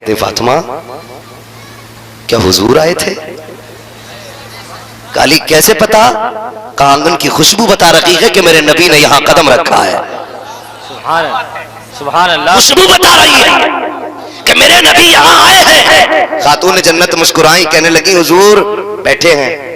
फातिमा क्या हुजूर आए थे? काली कैसे पता? कहा आंगन की खुशबू बता रही है कि मेरे नबी ने यहाँ कदम रखा है। सुभान अल्लाह। खुशबू बता रही है कि मेरे नबी यहाँ आए हैं। खातून जन्नत मुस्कुराई, कहने लगी हुजूर बैठे हैं।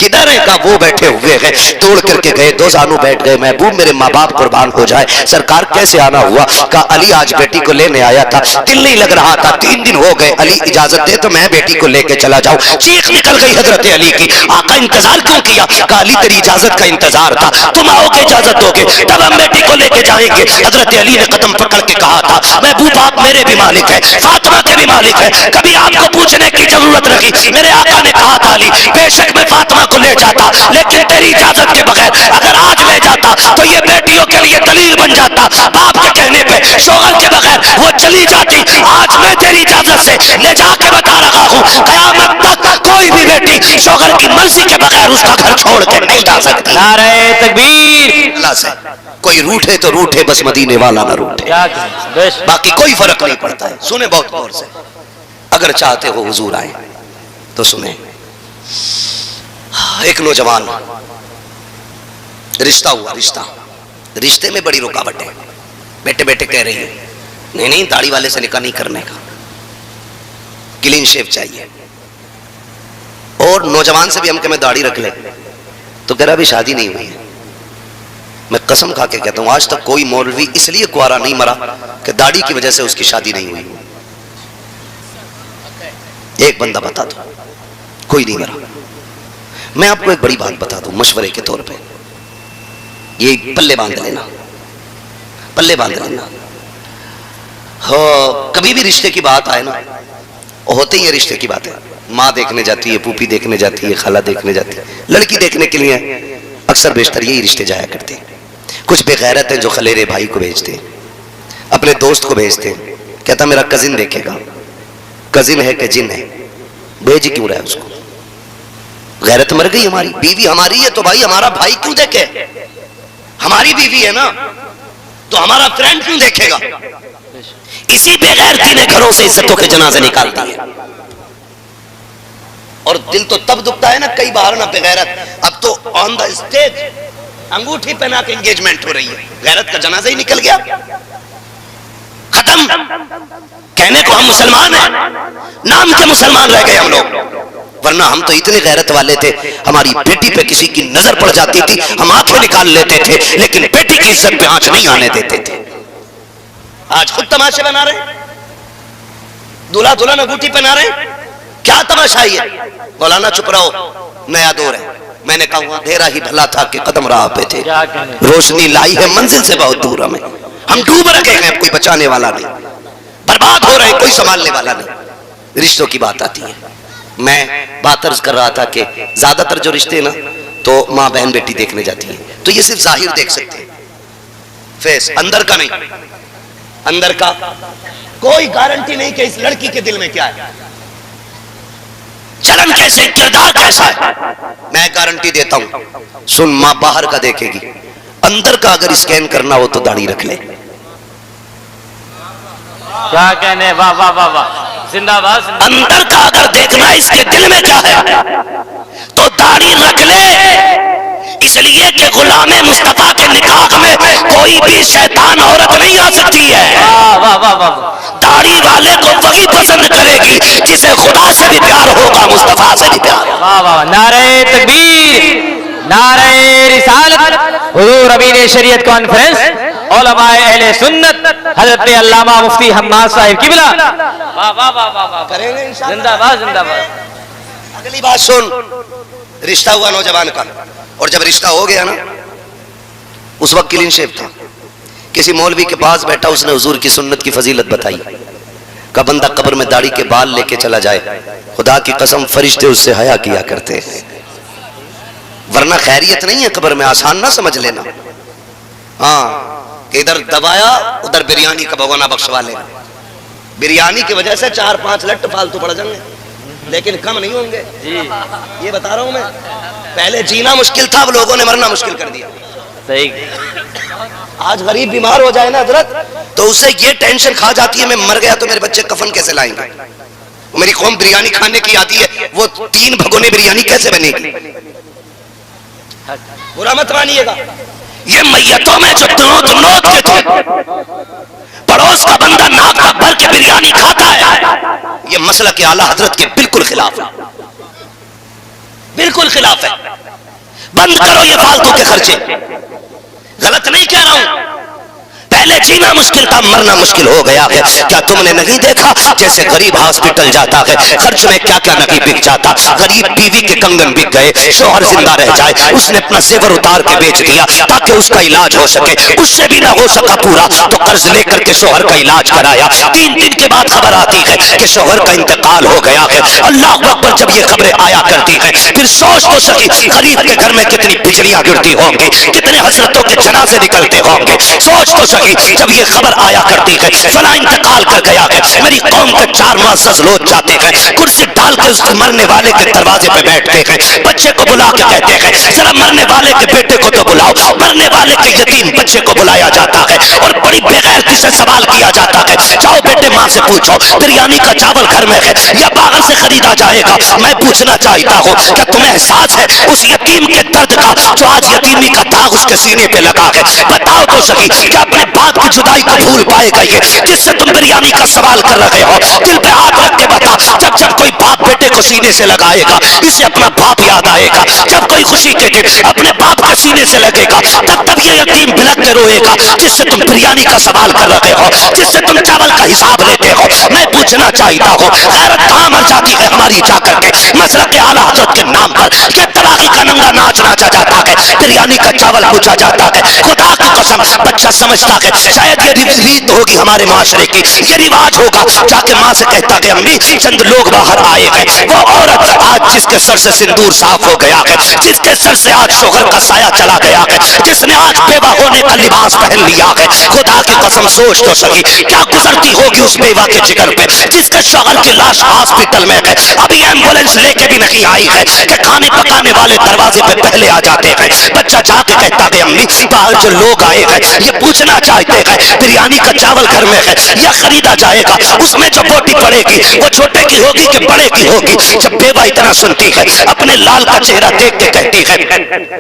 किधर है? कहा वो बैठे हुए हैं। तोड़ करके गए, दो जानू बैठ गए। महबूब मेरे माँ बाप कुर्बान हो जाए, सरकार कैसे आना हुआ? कहा अली आज बेटी को लेने आया था, दिल नहीं लग रहा था, 3 दिन हो गए, अली इजाजत दे तो मैं बेटी को लेके चला जाऊं। चीख निकल गई हजरत अली की, आका इंतजार क्यों किया? कहा अली तेरी इजाजत का इंतजार था, तुम आओगे इजाजत दोगे तब हम बेटी को लेके जाएंगे। हजरत अली ने कदम पकड़ के कहा था महबूब आप मेरे भी मालिक है, फातिमा के भी मालिक है, कभी आपको पूछने की जरूरत नहीं। मेरे आका ने कहा था अली बेशक मैं फातिमा को ले जाता, लेकिन तेरी इजाजत के बगैर अगर आज ले जाता तो ये बेटियों के लिए दलील बन जाता। बाप के कहने पे शोहर के बगैर वो चली जाती। आज मैं तेरी इजाजत से ले जाके बता रहा हूँ कयामत तक कोई भी बेटी शोहर की मर्जी के बगैर उसका घर छोड़ के नहीं जा सकती। नारे तकबीर। अल्लाह से कोई रूठे तो रूठे, बस मदीने वाला ना रूठे, बाकी कोई फर्क नहीं पड़ता है। सुने बहुत गौर से, अगर चाहते हो हुजूर आए तो सुने। एक नौजवान रिश्ता हुआ, रिश्ते में बड़ी रुकावट है। बेटे बेटे कह रही है नहीं दाढ़ी वाले से निकाह नहीं करने का, क्लीन शेव चाहिए। और नौजवान से भी हम कह मैं दाढ़ी रख ले तो कह रहा अभी शादी नहीं हुई है। मैं कसम खा के कहता हूं आज तक कोई मौलवी इसलिए कुआरा नहीं मरा कि दाढ़ी की वजह से उसकी शादी नहीं हुई। एक बंदा बता दो, कोई नहीं मरा। मैं आपको एक बड़ी बात बता दूं मशवरे के तौर पे, ये पल्ले बांध लेना, पल्ले बांध लेना। हो कभी भी रिश्ते की बात आए ना, होते ही रिश्ते की बात है। माँ देखने जाती है, फूफी देखने जाती है, खाला देखने जाती है, लड़की देखने के लिए अक्सर बेशतर यही रिश्ते जाया करते हैं। कुछ बेगैरत हैं जो खलेरे भाई को भेजते हैं, अपने दोस्त को भेजते हैं, कहता मेरा कजिन देखेगा। कजिन है कि जिन है, भेज क्यों रहा है उसको? गैरत मर गई हमारी। बीवी हमारी है तो भाई हमारा भाई क्यों देखे? हमारी बीवी है ना तो हमारा फ्रेंड क्यों देखेगा? इसी बेगैरती ने घरों से इज्जतों के जनाजे निकाल दिए। और दिल तो तब दुखता है ना कई बार ना बेगैरत। अब तो ऑन द स्टेज अंगूठी पहना के एंगेजमेंट हो रही है, गैरत का जनाजा ही निकल गया, खत्म। कहने को हम मुसलमान हैं, नाम के मुसलमान रह गए हम लोग, वरना हम तो इतने गैरत वाले थे। हमारी बेटी पे किसी की नजर पड़ जाती थी हम आंखें निकाल लेते थे, लेकिन बेटी की इज्जत पे आंच नहीं आने देते थे। आज खुद तमाशे बना रहे, दूल्हा दुल्हन अंगूठी पहना रहे, क्या तमाशा है? मौलाना चुप रहो, नया दौर है। मैंने कहा अंधेरा ही भला था कि कदम राह पे थे, रोशनी लाई है मंजिल से बहुत दूर। हमें हम डूब रखे हैं, कोई बचाने वाला नहीं, बर्बाद हो रहे कोई संभालने वाला नहीं। रिश्तों की बात आती है, मैं बात अर्ज कर रहा था कि ज्यादातर जो रिश्ते ना तो माँ बहन बेटी देखने जाती है तो ये सिर्फ जाहिर देख सकते हैं, फेस, अंदर का नहीं। अंदर का कोई गारंटी नहीं कि इस लड़की के दिल में क्या है, चलन कैसे, किरदार कैसा है। मैं गारंटी देता हूं, सुन माँ बाहर का देखेगी, अंदर का अगर स्कैन करना हो तो दाढ़ी रख ले। क्या कहने, वाह वाह वाह वाह, जिंदाबाद। अंदर का अगर देखना इसके दिल में क्या है तो दाढ़ी रख ले, इसलिए कि गुलामे मुस्तफा के निकाह में कोई भी शैतान औरत नहीं आ सकती है। वाह वाह वाह। दाढ़ी वाले को वही पसंद करेगी जिसे खुदा से भी प्यार होगा, मुस्तफा से भी प्यार। वाह वाह, नारे तकबीर, नारे रिसालत। हुजूर अमीन शरीयत कॉन्फ्रेंस उलमाए अहले सुन्नत हजरत अल्लामा मुफ्ती हम्माद साहिब किबला। वाह वाह वाह वाह, करेंगे इंशाअल्लाह, जिंदाबाद जिंदाबाद। अगली बात सुन, रिश्ता हुआ नौजवान का, और जब रिश्ता हो गया ना उस वक्त क्लीन शेव था। किसी मौलवी के पास बैठा, उसने हुजूर की सुन्नत की फजीलत बताई। का बंदा कब्र में दाढ़ी के बाल लेके चला जाए, खुदा की कसम फरिश्ते उससे हया किया करते, वरना खैरियत नहीं है कब्र में, आसान ना समझ लेना। हाँ कि इधर दबाया उधर बिरयानी का भगोना बख्शवा लेना, बिरयानी की वजह से 4-5 लट्ट फालतू पड़ जाएंगे, लेकिन कम नहीं होंगे जी। ये बता रहा हूं मैं, पहले जीना मुश्किल था, अब लोगों ने मरना मुश्किल कर दिया। सही। आज गरीब बीमार हो जाए ना हजरत तो उसे ये टेंशन खा जाती है, मैं मर गया तो मेरे बच्चे कफन कैसे लाएंगे, मेरी कौम बिरयानी खाने की आती है, वो 3 भगोने बिरयानी कैसे बनेगी। बुरा मत मानिएगा, ये मैयतों में जो नोट के थे, पड़ोस का बंदा नाक का भर के बिरयानी खाता है, ये मसला के आला हजरत के बिल्कुल खिलाफ है, बिल्कुल खिलाफ है। बंद करो ये फालतू के खर्चे। गलत नहीं कह रहा हूं, पहले जीना मुश्किल था, मरना मुश्किल हो गया है। क्या तुमने नहीं देखा जैसे गरीब हॉस्पिटल जाता है, खर्च में क्या क्या नहीं बिक जाता, गरीब बीवी के कंगन बिक गए, शौहर जिंदा रह जाए, उसने अपना जेवर उतार के बेच दिया ताकि उसका इलाज हो सके, उससे भी ना हो सका पूरा तो कर्ज लेकर के शौहर का इलाज कराया। 3 दिन के बाद खबर आती है कि शौहर का इंतकाल हो गया है। अल्लाह अकबर, जब ये खबरें आया करती है फिर सोच तो सकी गरीब के घर में कितनी बिजलियां गिरती होंगी, कितने हजरतों के जनाजे निकलते होंगे। सोच तो सकी जब ये खबर आया करती है फला इंतकाल कर गया है, मेरी कौम के 4 मुअज़्ज़ज़ लोग जाते हैं, कुर्सी डाल के उस मरने वाले के दरवाजे पे बैठते हैं, बच्चे को बुला के कहते हैं जरा मरने वाले के बेटे को तो बुलाओ। मरने वाले के यतीम बच्चे को बुलाया जाता है और बड़ी बेगैरती से सवाल किया जाता है, जाओ बेटे माँ से पूछो बिरयानी का चावल घर में है या बाहर से खरीदा जाएगा। मैं पूछना चाहता हूँ क्या तुम्हें एहसास है उस यतीम के दर्द का जो आज यतीमी का दाग उसके सीने पे लगा है। बताओ तो सही क्या अपने बाप की जुदाई को भूल पाएगा ये जिससे तुम बिरयानी का सवाल कर रहे हो। दिल पे हाथ रख के बता, जब जब कोई बाप बेटे को सीने से लगाएगा इसे अपना बाप याद आएगा, जब कोई खुशी के दिन अपने बाप के सीने से लगेगा तब तब ये यतीम बिलक के रोएगा जिससे तुम बिरयानी का सवाल कर रहे हो, जिससे तुम चावल का हिसाब लेते हो। मैं पूछना चाहता हूँ गैरत कहाँ मर जाती है हमारी जाकर के मसलक के आला हज़रत के नाम पर क्या तलाकी का नंगा नाच नाचा जाता है, बिरयानी का चावल पूछा जाता है। खुदा की कसम बच्चा समझता है शायद ये रीत होगी हमारे माशरे की, ये रिवाज होगा, जाके माँ से कहता है अम्मी चंद लोग बाहर आए हैं। वो औरत आज जिसके सर से सिंदूर साफ हो गया है, जिसके सर से आज शोहर का साया चला गया है, जिसने आज बेवा होने का लिबास पहन लिया है, खुदा की कसम सोच तो सही क्या गुजरती होगी उस बेवा के जिगर पे जिसके शोहर की लाश हॉस्पिटल में है, अभी एम्बुलेंस लेके भी नहीं आई है कि खाने पकाने वाले दरवाजे पे पहले आ जाते हैं। बच्चा जाके कहता है अम्मी बाहर जो लोग आए हैं ये पूछना चाहते हैं बिरयानी का चावल घर में है या खरीदा जाएगा, उसमें जो बोटी पड़ेगी वो छोटे की होगी कि बड़े की होगी। जब बेवा इतना सुनती है अपने लाल का चेहरा देख के कहती है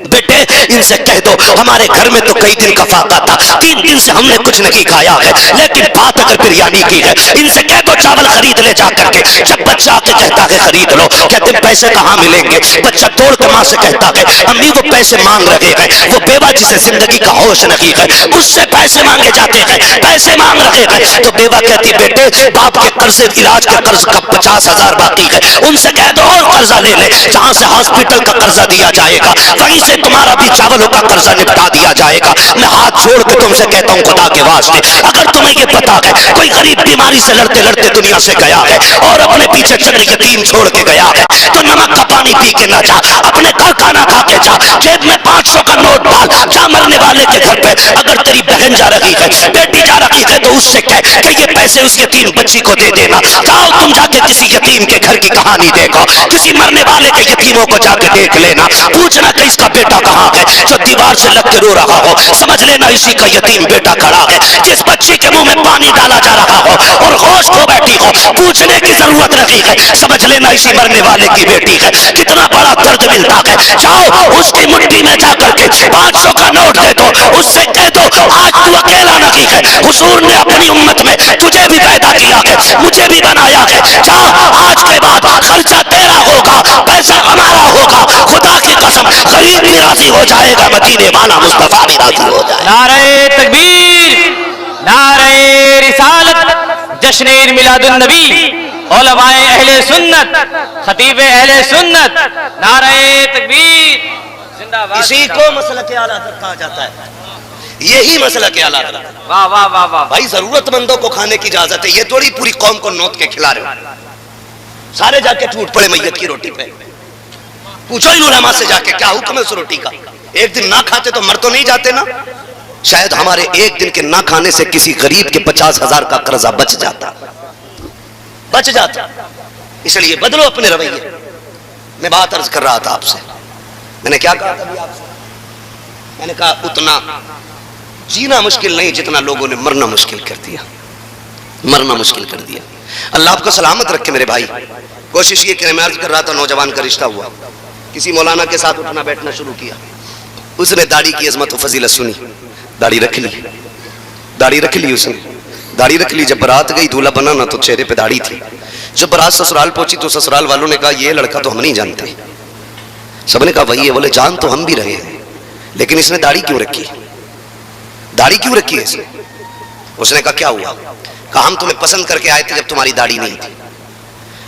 बेटे इनसे कह दो हमारे घर में तो कई दिन का फाका था, 3 दिन से हमने कुछ नहीं खाया है, लेकिन बात अगर बिरयानी की है इनसे कह दो चावल खरीद ले जा करके। जब बच्चा आके कहता है खरीद लो, कहते पैसे कहाँ मिलेंगे, बच्चा दौड़ के माँ से कहता है अम्मी वो पैसे मांग रहे हैं, वो बेवा जिसे जिंदगी का होश नहीं है उससे पैसे मांगे जाते हैं, पैसे मांग रहे हैं। तो बेवा कहती बेटे बाप के कर्ज इलाज का कर्ज का 50,000 बाकी है, उनसे कह दो और कर्जा ले ले, जहां से हॉस्पिटल का कर्जा दिया जाएगा वहीं से तुम्हारा भी चावलों का कर्जा निपटा दिया जाएगा। मैं हाथ जोड़ के तुमसे कहता हूँ खुदा के वास्ते अगर तुम्हें ये पता है कोई गरीब बीमारी से लड़ते लड़ते दुनिया से गया है और अपने पीछे चंद यतीम छोड़ के गया है तो नमक का पानी पी के ना जा, अपने घर खाना खा के जा, जेब में 500 का नोट डाल, जा मरने वाले के घर पे। अगर तेरी बहन जा रही है बेटी जा रही है तो उससे कह कि ये पैसे उस यतीम बच्ची को दे देना। जाओ तुम जाके किसी यतीम के घर की कहानी देखो, किसी मरने वाले के यतीमों को जाके देख लेना, पूछना कि इसका बेटा कहाँ है जो दीवार से लग के रो रहा हो, समझ लेना इसी का यतीम बेटा खड़ा है जिस बच्ची के मुंह में पानी डाला जा रहा हो और होश खो बैठी हो, पूछने की जरूरत नहीं है, समझ लेना इसी मरने वाले की बेटी है। कितना बड़ा दर्द मिलता है, जाओ उसकी मुट्ठी में जाकर के 500 का नोट दे दो, उससे कह दो आज तू अकेला नहीं है, हुजूर ने अपनी उम्मत में तुझे भी पैदा किया है, मुझे भी बनाया है, जा आज के बाद खर्चा तेरा होगा, पैसा हमारा होगा। खुदा की कसम गरीब भी राजी हो जाएगा, मदीने वाला मुस्तफा भी राजी हो जाएगा। नारे तकबीर, नारे रिसालत, जश्न मिलादुन नबी, उलमाए अहले सुन्नत, खतीब अहले सुन्नत, नारे तकबीर जिंदाबाद। इसी को मसलक आला हज़रत कहा जाता है, यही मसलक आला हज़रत। वाह वाह वाह वाह भाई जरूरतमंदों को खाने की इजाजत है, ये थोड़ी पूरी कौम को नोट के खिला रहे हो, सारे जाके टूट पड़े मैयत की रोटी पे। पूछो इन उलमा से जाके क्या हुक्म है उस रोटी का, एक दिन ना खाते तो मर तो नहीं जाते ना। शायद हमारे एक दिन के ना खाने से किसी गरीब के 50,000 का कर्जा बच जाता। इसलिए बदलो अपने रवैये। मैं बात अर्ज कर रहा था आपसे, मैंने क्या कहा था आपसे, मैंने कहा उतना जीना मुश्किल नहीं जितना लोगों ने मरना मुश्किल कर दिया, मरना मुश्किल कर दिया। अल्लाह आपको सलामत रखे मेरे भाई। कोशिश ये कि मैं अर्ज कर रहा था, नौजवान का रिश्ता हुआ, किसी मौलाना के साथ उठना बैठना शुरू किया। उसने दाढ़ी की अजमत व फजीलत सुनी, दाढ़ी रख ली, दाढ़ी रख ली उसने, दाढ़ी रख ली। जब बारात गई दूल्हा बना ना तो चेहरे पे दाढ़ी थी। जब बारात ससुराल पहुंची तो ससुराल वालों ने कहा ये लड़का तो हम नहीं जानते। सबने कहा वही है। बोले जान तो हम भी रहे हैं, लेकिन इसने दाढ़ी क्यों रखी, दाढ़ी क्यों रखी है इसने? उसने कहा क्या हुआ? कहा हम तुम्हें पसंद करके आए थे जब तुम्हारी दाढ़ी नहीं थी।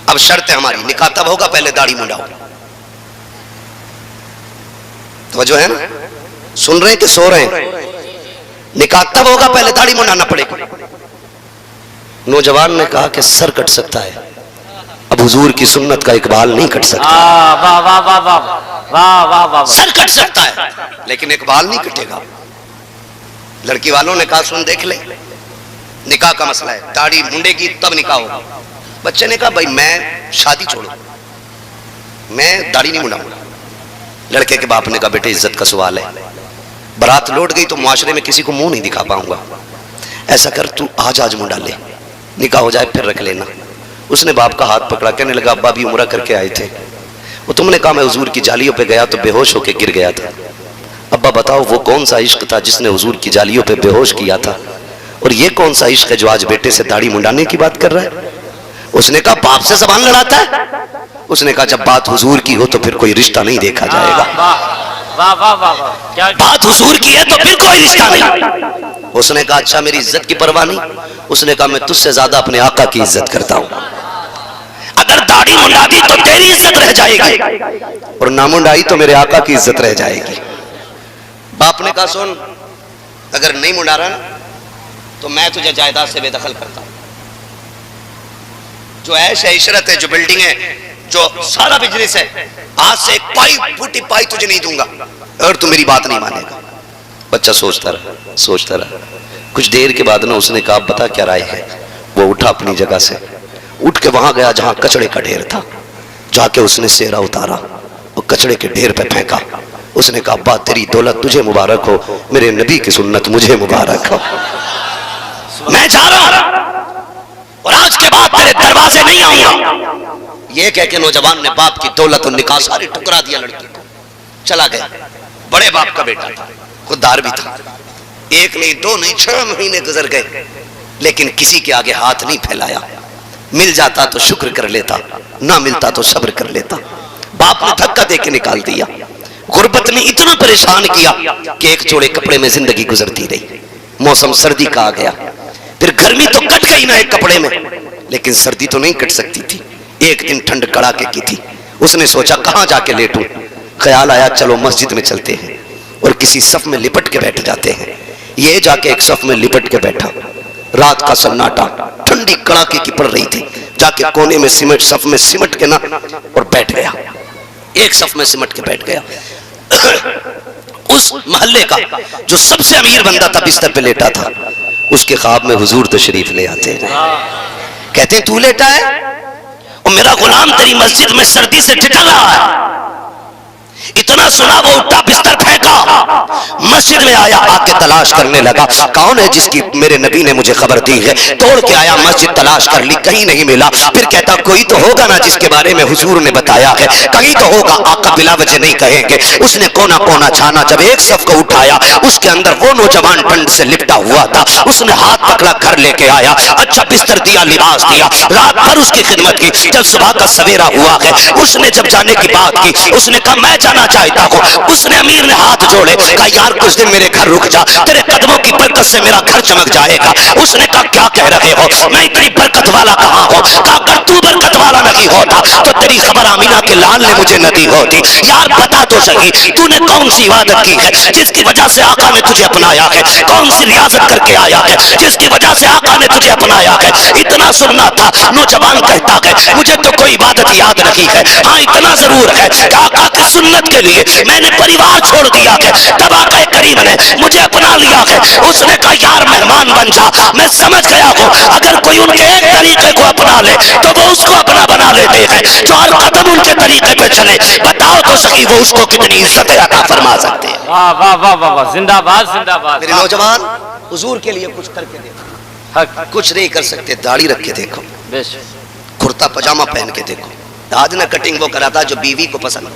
अब शर्त है हमारी, निकाह तब होगा पहले दाढ़ी मुंडाओ। तो जो है ना, सुन रहे हैं कि सो रहे हैं? निकाह तब होगा पहले दाढ़ी मुंडाना पड़ेगा। नौजवान ने कहा कि सर कट सकता है, अब हुजूर की सुन्नत का इकबाल नहीं कट सकता। वाह वाह वाह वाह वाह वाह वाह। सर कट सकता है लेकिन इकबाल नहीं कटेगा। लड़की वालों ने कहा सुन देख ले, निकाह का मसला है, दाढ़ी मुंडेगी तब निकाह होगा। बच्चे ने कहा भाई मैं शादी छोड़ू, मैं दाढ़ी नहीं मुंडाऊंगा। लड़के के बाप ने कहा बेटे इज्जत का सवाल है, बारात लौट गई तो मुआशरे में किसी को मुंह नहीं दिखा पाऊंगा, ऐसा कर तू आज मुंडा ले, निकाह हो जाए फिर रख लेना। उसने बाप का हाथ पकड़ा, कहने लगा अब्बा भी उम्रा करके आए थे, वो तुमने कहा मैं हुजूर की जालियों पे गया तो बेहोश होके गिर गया था। अब्बा बताओ वो कौन सा इश्क था जिसने हुजूर की जालियों पे बेहोश किया था, और ये कौन सा इश्क है जो आज बेटे से दाढ़ी मुंडाने की बात कर रहा है? उसने कहा बाप से जबान लड़ाता है। उसने कहा जब बात हुजूर की हो तो फिर कोई रिश्ता नहीं देखा जाएगा। वाह वाह वाह वाह, क्या बात हुजूर की है तो फिर कोई रिश्ता नहीं। उसने कहा अच्छा मेरी इज्जत की परवाह नहीं? उसने कहा मैं तुझसे ज्यादा अपने आका की इज्जत करता हूं, अगर दाढ़ी मुंडा दी तो तेरी इज्जत रह जाएगी और ना मुंडाई तो मेरे आका की इज्जत रह जाएगी। बाप ने कहा सुन अगर नहीं मुंडा रहा ना तो मैं तुझे जायदाद से बेदखल करता हूं, जो ऐश है इशरत है, जो बिल्डिंग है, जो सारा बिजनेस है, आज से एक पाई फूटी पाई तुझे नहीं दूंगा और तू मेरी बात नहीं मानेगा। बच्चा सोचता रहा, सोचता रहा। कुछ देर के बाद ना उसने कहा बता क्या राय है? वो उठा अपनी जगह से, उठ के वहां गया जहां कचड़े का ढेर था, जाके उसने सेहरा उतारा और कचड़े के ढेर पे फेंका। उसने कहा अब्बा तेरी दौलत तुझे मुबारक हो, मेरे नबी की सुन्नत मुझे मुबारक हो, मैं जा रहा हूं और आज के बाद तेरे दरवाजे नहीं आऊंगा। ये कह के नौजवान ने बाप की दौलत और निकाह सारी ठुकरा दिया, लड़की को चला गया। बड़े बाप का बेटा था, खुददार भी था। एक नहीं दो नहीं 6 महीने गुजर गए लेकिन किसी के आगे हाथ नहीं फैलाया। मिल जाता तो शुक्र कर लेता, ना मिलता तो सब्र कर लेता। बाप ने धक्का दे के निकाल दिया। गुर्बत ने इतना परेशान किया कि एक जोड़े कपड़े में जिंदगी गुजरती रही। मौसम सर्दी का आ गया, फिर गर्मी तो कट गई ना एक कपड़े में, लेकिन सर्दी तो नहीं कट सकती थी। एक दिन ठंड कड़ाके की थी। उसने सोचा कहां जाके लेटूं। ख्याल आया चलो मस्जिद में चलते हैं और किसी सफ में लिपट के बैठ जाते हैं। ये जाके एक सफ में लिपट के बैठा। रात का सन्नाटा, ठंडी कड़ाके की पड़ रही थी। जाके कोने में सिमट सफ में सिमट के ना और बैठ गया, एक सफ में सिमट के बैठ गया। उस मोहल्ले का जो सबसे अमीर बंदा था बिस्तर पे लेटा था, उसके ख्वाब में हुजूर तशरीफ ले आते हैं। कहते हैं तू लेटा है और मेरा गुलाम तेरी मस्जिद में सर्दी से ठिठुर रहा है। इतना सुना वो उठा, बिस्तर फेंका, मस्जिद में आया, आके तलाश करने लगा कौन है जिसकी मेरे नबी ने मुझे खबर दी है। दौड़ के आया, मस्जिद तलाश कर ली, कहीं नहीं मिला। फिर कहता कोई तो होगा ना जिसके बारे में हुजूर ने बताया है, कहीं तो होगा, आका बिला वजह नहीं कहेंगे। उसने कोना कोना छाना, जब एक सफ को उठाया उसके अंदर वो नौजवान ठंड से लिपटा हुआ था। उसने हाथ पकड़ा, घर लेके आया, अच्छा बिस्तर दिया, लिबास दिया, रात भर उसकी खिदमत की। जब सुबह का सवेरा हुआ है, उसने जब जाने की बात की, उसने कहा मैं जाना चाहता हूं। उसने अमीर ने हाथ जोड़े, कहा यार कुछ दिन मेरे घर रुक जा, तेरे कदमों की बरकत से मेरा घर चमक जाएगा। उसने कहा क्या कह रहे हो, मैं इतनी बरकत वाला कहां हूं? कहा अगर तू बरकत वाला नहीं होता तो तेरी खबर आमीना के लाल ने मुझे न दी होती। यार बता तो सही, तूने कौन सी इबादत की है जिसकी वजह से आका ने तुझे अपनाया है? कौन सी रियाजत करके आया है जिसकी वजह से आका ने तुझे अपनाया है? इतना सुनना था। नौजवान कहता है मुझे तो कोई इबादत याद नहीं है, हाँ इतना जरूर है कि आका की सुन्नत के लिए मैंने परिवार छोड़ दिया है, तब आका करीम ने मुझे अपना लिया है। उसने कहा यार मेहमान बन जा, मैं समझ गया हूं अगर कोई उनके एक तरीके को अपना ले तो वो उसको अपना बना बना लेते हैं, जो हर कदम उनके तरीके पे चले, बताओ तो सही वो उसको कितनी इज्जत अता फरमा सकते हैं। वाह वाह वाह वाह वाह, जिंदाबाद जिंदाबाद। मेरे नौजवान, हुजूर के लिए कुछ करके देखो। हक कुछ नहीं कर सकते, दाढ़ी रख के देखो, बेश, कुर्ता पजामा पहन के देखो। आज ना कटिंग वो कराता जो बीवी को पसंद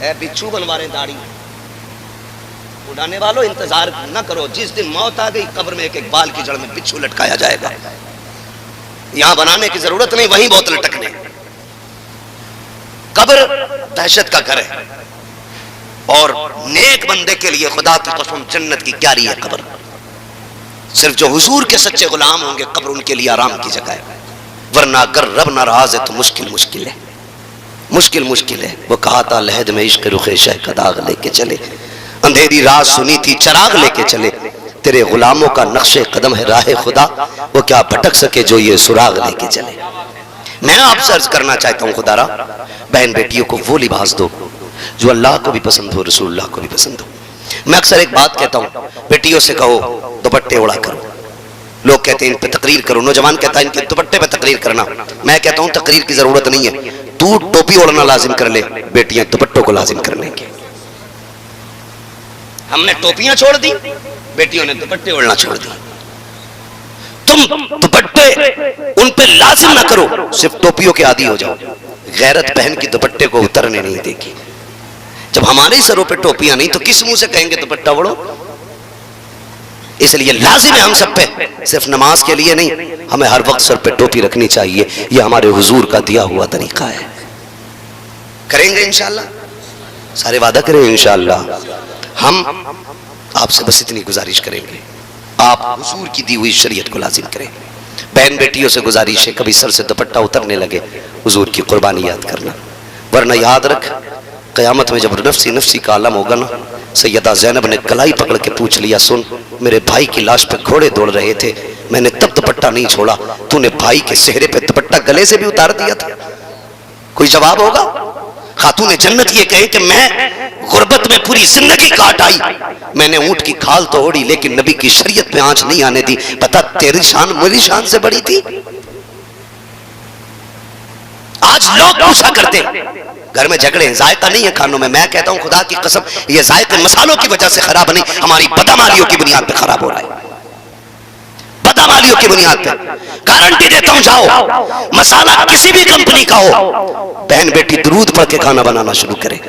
है, बिच्छू बनवा रहे दाढ़ी उड़ाने वालों, इंतजार न करो, जिस दिन मौत आ गई कब्र में एक एक बाल की जड़ में बिच्छू लटकाया जाएगा। यहां बनाने की जरूरत नहीं, वहीं बहुत लटकने। कब्र दहशत का घर है, और नेक बंदे के लिए खुदा की कसम जन्नत की क्यारी है कब्र। सिर्फ जो हुजूर के सच्चे गुलाम होंगे कब्र उनके लिए आराम की जगह है, वरना अगर रब नाराज है तो मुश्किल मुश्किल है, मुश्किल मुश्किल है। वो कहा था लहद में इश्क रुखे शह का दाग लेके चले, अंधेरी रात सुनी थी चराग लेके चले, तेरे गुलामों का नक्शे कदम है राह खुदा, वो क्या भटक सके जो ये सुराग लेके चले। मैं आपसे अर्ज करना चाहता हूँ खुदारा, बहन बेटियों को वो लिबास दो जो अल्लाह को भी पसंद हो, रसूलुल्लाह को भी पसंद हो। मैं अक्सर एक बात कहता हूँ, बेटियों से कहो दुपट्टे उड़ा करो। लोग कहते हैं इन पे तकरीर करो, नौजवान कहता है इनके दुपट्टे पे तकरीर करना। मैं कहता हूँ तकरीर की जरूरत नहीं है, तू टोपी ओढ़ना लाजिम कर ले, बेटियां दुपट्टों को लाजिम कर लेंगे। हमने टोपियां छोड़ दी, बेटियों ने दुपट्टे ओढ़ना छोड़ दी। तुम दुपट्टे उन पे लाजिम ना करो, सिर्फ टोपियों के आदी हो जाओ। गैरत बहन की दुपट्टे को उतरने नहीं देगी। जब हमारे सरों पे टोपियां नहीं तो किस मुंह से कहेंगे दुपट्टा ओढ़ो। इसलिए लाजिम है हम सब पे, सिर्फ नमाज के लिए नहीं, हमें हर वक्त सर पे टोपी रखनी चाहिए। यह हमारे हुजूर का दिया हुआ तरीका है। करेंगे इंशाअल्लाह, सारे वादा करें इंशाअल्लाह। हम आपसे बस इतनी गुजारिश करेंगे, आप हुजूर की दी हुई शरीयत को लाजिम करें। बहन बेटियों से गुजारिश है कभी सर से दुपट्टा उतरने लगे हुजूर की कुर्बानी याद करना, वरना याद रख क़यामत में जब नफ्सी नफ्सी का आलम होगा ना, सैयदा ज़ैनब ने कलाई पकड़ के पूछ लिया, सुन मेरे भाई की लाश पे घोड़े दौड़ रहे थे, मैंने तब दुपट्टा नहीं छोड़ा, तूने भाई के सेहरे पे दुपट्टा गले से भी उतार दिया था। कोई जवाब होगा? खातून जन्नत ये कहे कि मैं गुर्बत में पूरी जिंदगी काट आई, मैंने ऊंट की खाल तो ओढ़ी लेकिन नबी की शरीयत में आंच नहीं आने दी। बता तेरी शान मेरी शान से बड़ी थी। आज लोग पूछा करते घर में झगड़े हैं, जायका नहीं है खानों में। मैं कहता हूं खुदा की कसम ये जायके मसालों की वजह से खराब नहीं, हमारी बदमालियों की बुनियाद पे खराब हो रहा है। बदमालियों की बुनियाद पे गारंटी देता हूं, जाओ मसाला किसी भी कंपनी का हो, बहन बेटी दुरूद पढ़ के खाना बनाना शुरू करे।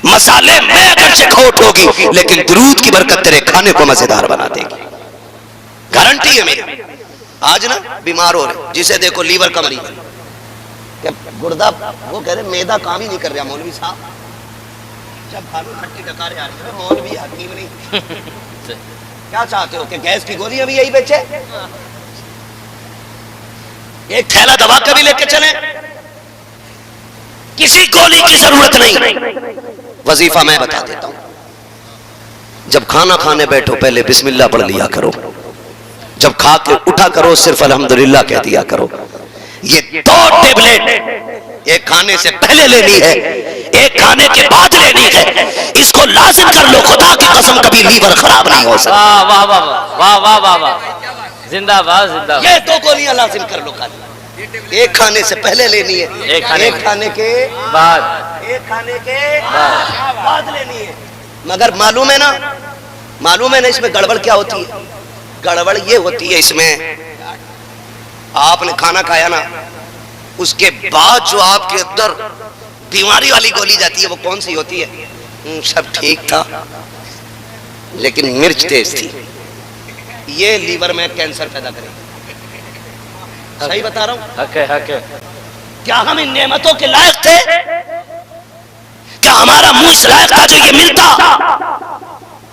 मसाले में अगर से खोट होगी लेकिन दुरूद की बरकत तेरे खाने को मजेदार बना देगी, गारंटी है मेरी। आज ना बीमार हो रहे, जिसे देखो लीवर का मरीज, गुर्दा, वो कह रहे मैदा काम ही नहीं कर रहा मौलवी साहब, जब खालू खट्टी डकारे आ रही है मौलवी हकीम नहीं। क्या चाहते हो कि गैस की गोलियां भी यही बेचे? एक थैला दवा का भी लेके चले, किसी गोली की जरूरत नहीं। वजीफा मैं बता देता हूं, जब खाना खाने बैठो पहले बिस्मिल्लाह पढ़ लिया करो, जब खा के उठा करो सिर्फ अल्हम्दुलिल्लाह कह दिया करो। ये 2 टेबलेट एक खाने से पहले लेनी है, एक खाने के बाद लेनी है, इसको लाजिम कर लो। खुदा की कसम कभी लीवर खराब नहीं हो सकता। वाह वाह वाह वाह वाह वाह, जिंदाबाद जिंदाबाद। ये 2 गोलियां लाजिम कर लो खाली, एक खाने से पहले लेनी है, एक खाने के बाद, एक खाने के बाद लेनी है। मगर मालूम है ना इसमें गड़बड़ क्या होती है? गड़बड़ ये होती है इसमें, आपने खाना खाया ना, उसके बाद जो आपके अंदर बीमारी वाली गोली जाती है वो कौन सी होती है? सब ठीक था लेकिन मिर्च तेज थी, ये लीवर में कैंसर पैदा करेगी। सही बता रहा हूं? हक है हक है। क्या हम इन नेमतों के लायक थे? क्या हमारा मुंह इस लायक था जो ये मिलता?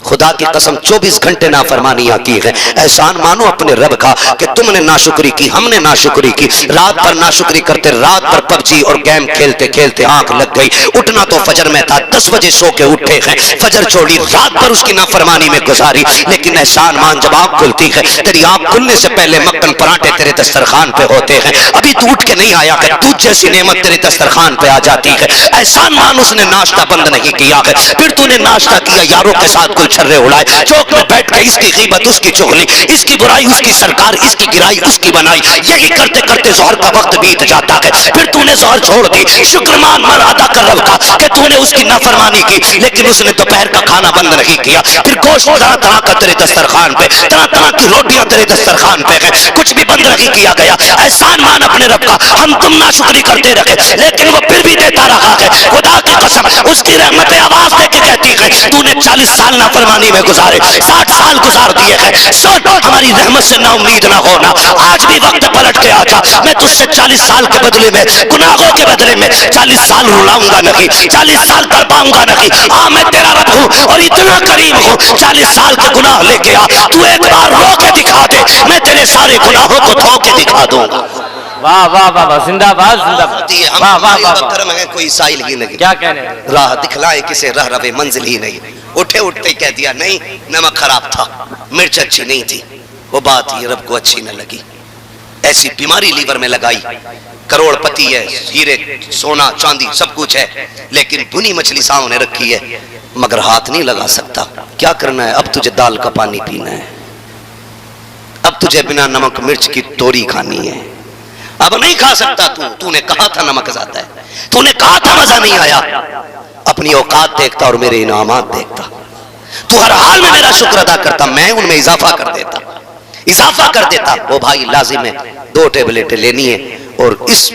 खुदा की कसम 24 घंटे नाफरमानियां की है। एहसान मानो अपने रब का कि तुमने नाशुक्री की, हमने नाशुक्री की। रात भर नाशुक्री करते, रात भर पबजी और गेम खेलते खेलते आंख लग गई। उठना तो फजर में था, 10 बजे सो के उठे हैं, फजर छोड़ी, रात भर उसकी नाफरमानी में गुजारी। लेकिन एहसान मान जब आंख खुलती है, तेरी आंख खुलने से पहले मक्खन पराठे तेरे दस्तरखान पे होते हैं। अभी तू उठ के नहीं आया है, दूध जैसी नेमत तेरे दस्तरखान पे आ जाती है। एहसान मान उसने नाश्ता बंद नहीं किया है, फिर तूने नाश्ता किया, यारों के साथ कुछ छर्रे उड़ाए, चौक में बैठ के इसकी गीबत उसकी चुगली, इसकी बुराई उसकी सरकार, इसकी गिराई उसकी बनाई, यही करते करते ज़ोहर का वक्त बीत जाता है। फिर तूने ज़ोहर छोड़ दी, शुक्रमान मर अदा कर रब का कि तूने उसकी नाफरमानी की, लेकिन उसने दोपहर का खाना बंद नहीं किया। फिर गोश्त तरह तरह का तेरे दस्तरखान पे, तरह तरह की रोटियां तेरे दस्तरखान पे है, कुछ भी बंद नहीं किया गया। एहसान मान अपने रब का, हम तुम नाशुक्री करते रहे, लेकिन वो फिर भी देता रहा है। खुदा की कसम, उसकी रहमतें आवाज देके कहती है, तूने 40 साल नाफरमानी में गुजारे, 60 साल गुजार दिए हैं, सुन हमारी रहमत से ना उम्मीद ना होना, आज भी वक्त पलट के आ जा। मैं तुझसे 40 साल के बदले में, गुनाहों के बदले में 40 साल रुलाऊंगा नहीं, 40 साल कर पाऊंगा नहीं। हाँ मैं तेरा रब हूँ और इतना करीम हूँ, 40 साल के गुनाह लेके आ, तू एक बार रो के दिखा दे, मैं तेरे सारे गुनाहों को धो के दिखा दूंगा। वाह वाह वाह वाह, जिंदाबाद जिंदाबाद, वाह वाह वाह, करम है कोई साइल ही नहीं, क्या कह रहे हैं, राह दिखलाए किसे रह रवे मंजिल ही नहीं। उठे उठते ही कह दिया नहीं नमक खराब था, मिर्च अच्छी नहीं थी, वो बात ही रब को अच्छी न लगी। ऐसी बीमारी लीवर में लगाई, करोड़पति है, हीरे सोना चांदी सब कुछ है, लेकिन भुनी मछली सामने रखी है मगर हाथ नहीं लगा सकता। क्या करना है, अब तुझे दाल का पानी पीना है, अब तुझे बिना नमक मिर्च की तोरी खानी है, अब नहीं खा सकता तू। तूने कहा था नमक ज्यादा है, तूने कहा था मजा नहीं आया। अपनी औकात देखता और मेरे इनामात देखता, तू हर हाल में मेरा शुक्र अदा करता, मैं उनमें इजाफा कर देता, इजाफा कर देता। वो भाई लाजिम है 2 टेबलेटें लेनी है और इस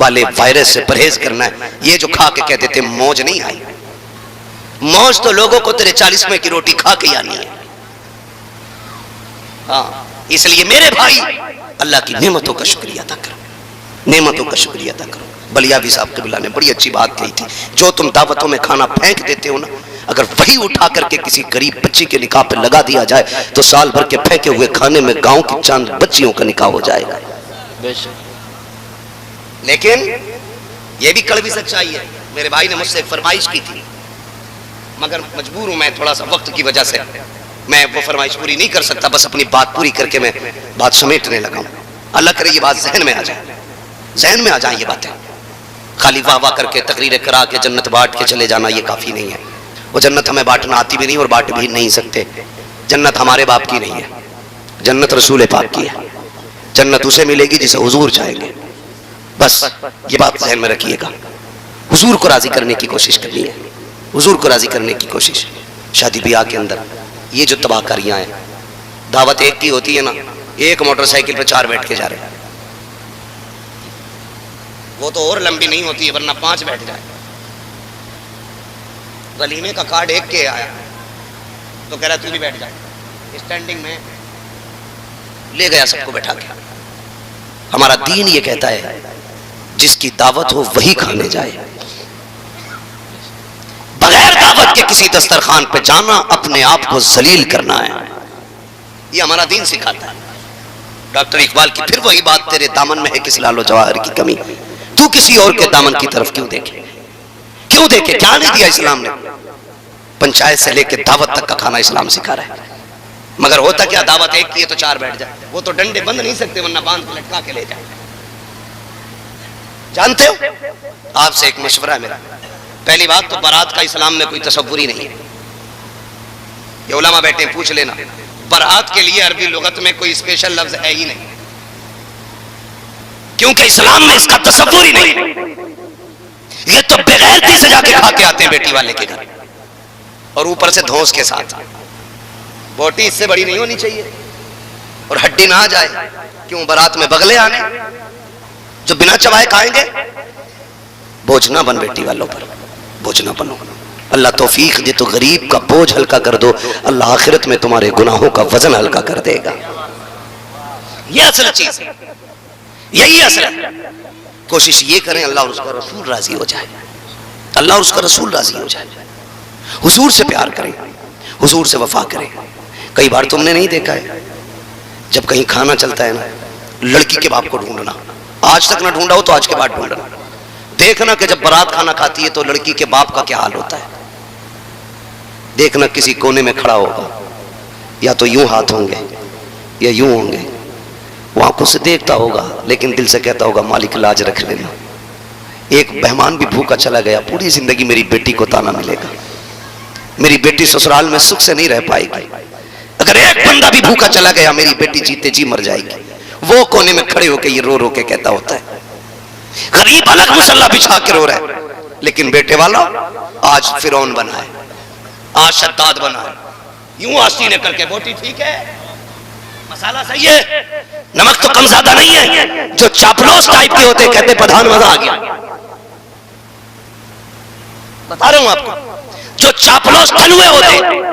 वाले वायरस से परहेज करना है। ये जो खा के कहते थे मौज नहीं आई, मौज तो लोगों को तेरे 40वें की रोटी खा के आनी है। हाँ इसलिए मेरे भाई अल्लाह की नेमतों का शुक्रिया अदा करो, नेमतों का शुक्रिया अदा करो। बलियावी साहब कबीला ने बड़ी अच्छी बात कही थी, जो तुम दावतों में खाना फेंक देते हो ना, अगर वही उठा करके किसी गरीब बच्ची के निकाह पे लगा दिया जाए तो साल भर के फेंके हुए खाने में गांव की चांद बच्चियों का निकाह हो जाएगा। लेकिन यह भी कड़वी सच्चाई है। मेरे भाई ने मुझसे एक फरमाइश की थी, मगर मजबूर हूं मैं, थोड़ा सा वक्त की वजह से मैं वो फरमाइश पूरी नहीं कर सकता। बस अपनी बात पूरी करके मैं बात समेटने लगा हूं। अल्लाह करे ये बात जहन में आ जाए, जहन में आ जाए ये बातें। खाली वाह वाह करके तकरीरें करा के जन्नत बांट के चले जाना ये काफी नहीं है। वो जन्नत हमें बांटना आती भी नहीं और बांट भी नहीं सकते। जन्नत हमारे बाप की नहीं है, जन्नत रसूल पाक की है। जन्नत उसे मिलेगी जिसे हुजूर चाहेंगे। बस ये बात जहन में रखिएगा। हुजूर को राजी करने की कोशिश करनी है, हुजूर को राजी करने की कोशिश। शादी ब्याह के अंदर ये जो तबाहकारियां हैं, दावत एक की होती है ना, एक मोटरसाइकिल पे 4 बैठ के जा रहे हैं, वो तो और लंबी नहीं होती है वरना 5 बैठ जाए। वलीमे का कार्ड एक के आया तो कह रहा तू भी बैठ जा, स्टैंडिंग में ले गया सबको बैठा के। हमारा दीन ये कहता है जिसकी दावत हो वही खाने जाए, बगैर दावत के किसी दस्तरखान पे जाना अपने आप को जलील करना है। ये हमारा दीन सिखाता है। डॉक्टर इकबाल की फिर वही बात, तेरे दामन में है किस लालो जवाहर की कमी, तू किसी और के दामन की तरफ क्यों देखे, क्यों देखे। क्या नहीं दिया इस्लाम ने, पंचायत से लेकर दावत तक का खाना इस्लाम सिखा रहा है। मगर होता क्या, दावत एक की है तो 4 बैठ जाए। वो तो डंडे बंद नहीं सकते वरना बांध के लटका के ले जाए। जानते हो, आपसे एक मशवरा है मेरा। पहली बात तो बारात का इस्लाम में कोई तसव्वुर ही नहीं है। ये उलमा बैठे पूछ लेना, बारात के लिए अरबी लुगत में कोई स्पेशल लफ्ज है ही नहीं, क्योंकि इस्लाम में इसका तसव्वुर ही नहीं। ये तो बेगैरती से जाके खा के आते हैं बेटी वाले के घर, और ऊपर से धौंस के साथ। बोटी इससे बड़ी नहीं होनी चाहिए और हड्डी ना आ जाए। क्यों, बारात में बगले आने जो बिना चबाए खाएंगे। बोझ ना बन बेटी वालों पर, बोझ ना बनो। अल्लाह तौफीक दे तो गरीब का बोझ हल्का कर दो, अल्लाह आखिरत में तुम्हारे गुनाहों का वजन हल्का कर देगा। यह असल चीज है, यही असल है। कोशिश ये करें अल्लाह और उसका रसूल राजी हो जाए, अल्लाह और उसका रसूल राजी हो जाए। हुजूर से प्यार करें, हुजूर से वफा करें। कई बार तुमने नहीं देखा है, जब कहीं खाना चलता है ना, लड़की के बाप को ढूंढना, आज तक ना ढूंढा हो तो आज के बाद ढूंढना। देखना कि जब बारात खाना खाती है तो लड़की के बाप का क्या हाल होता है। देखना किसी कोने में खड़ा होगा, या तो यूं हाथ होंगे या यूं होंगे। वो आंखों से देखता होगा लेकिन दिल से कहता होगा मालिक लाज रख लेना। एक मेहमान भी भूखा चला गया, पूरी जिंदगी मेरी बेटी को ताना मिलेगा। मेरी बेटी ससुराल में सुख से नहीं रह पाएगी। अगर एक बंदा भी भूखा चला गया मेरी बेटी जीते जी मर जाएगी। वो कोने में खड़े होकर ये रो रो के कहता होता है, गरीब अलग मुसल्ला बिछा के रो रहा है, लेकिन बेटे वाला आज फिरौन बना है, आज शद्दाद बना है। यूं आस्तीने करके बोटी ठीक है, मसाला सही है, नमक तो कम ज्यादा नहीं है। जो चापलूस टाइप के होते कहते प्रधान मजा आ गया। बता रहा हूं आपको, जो चापलूस ठलुए होते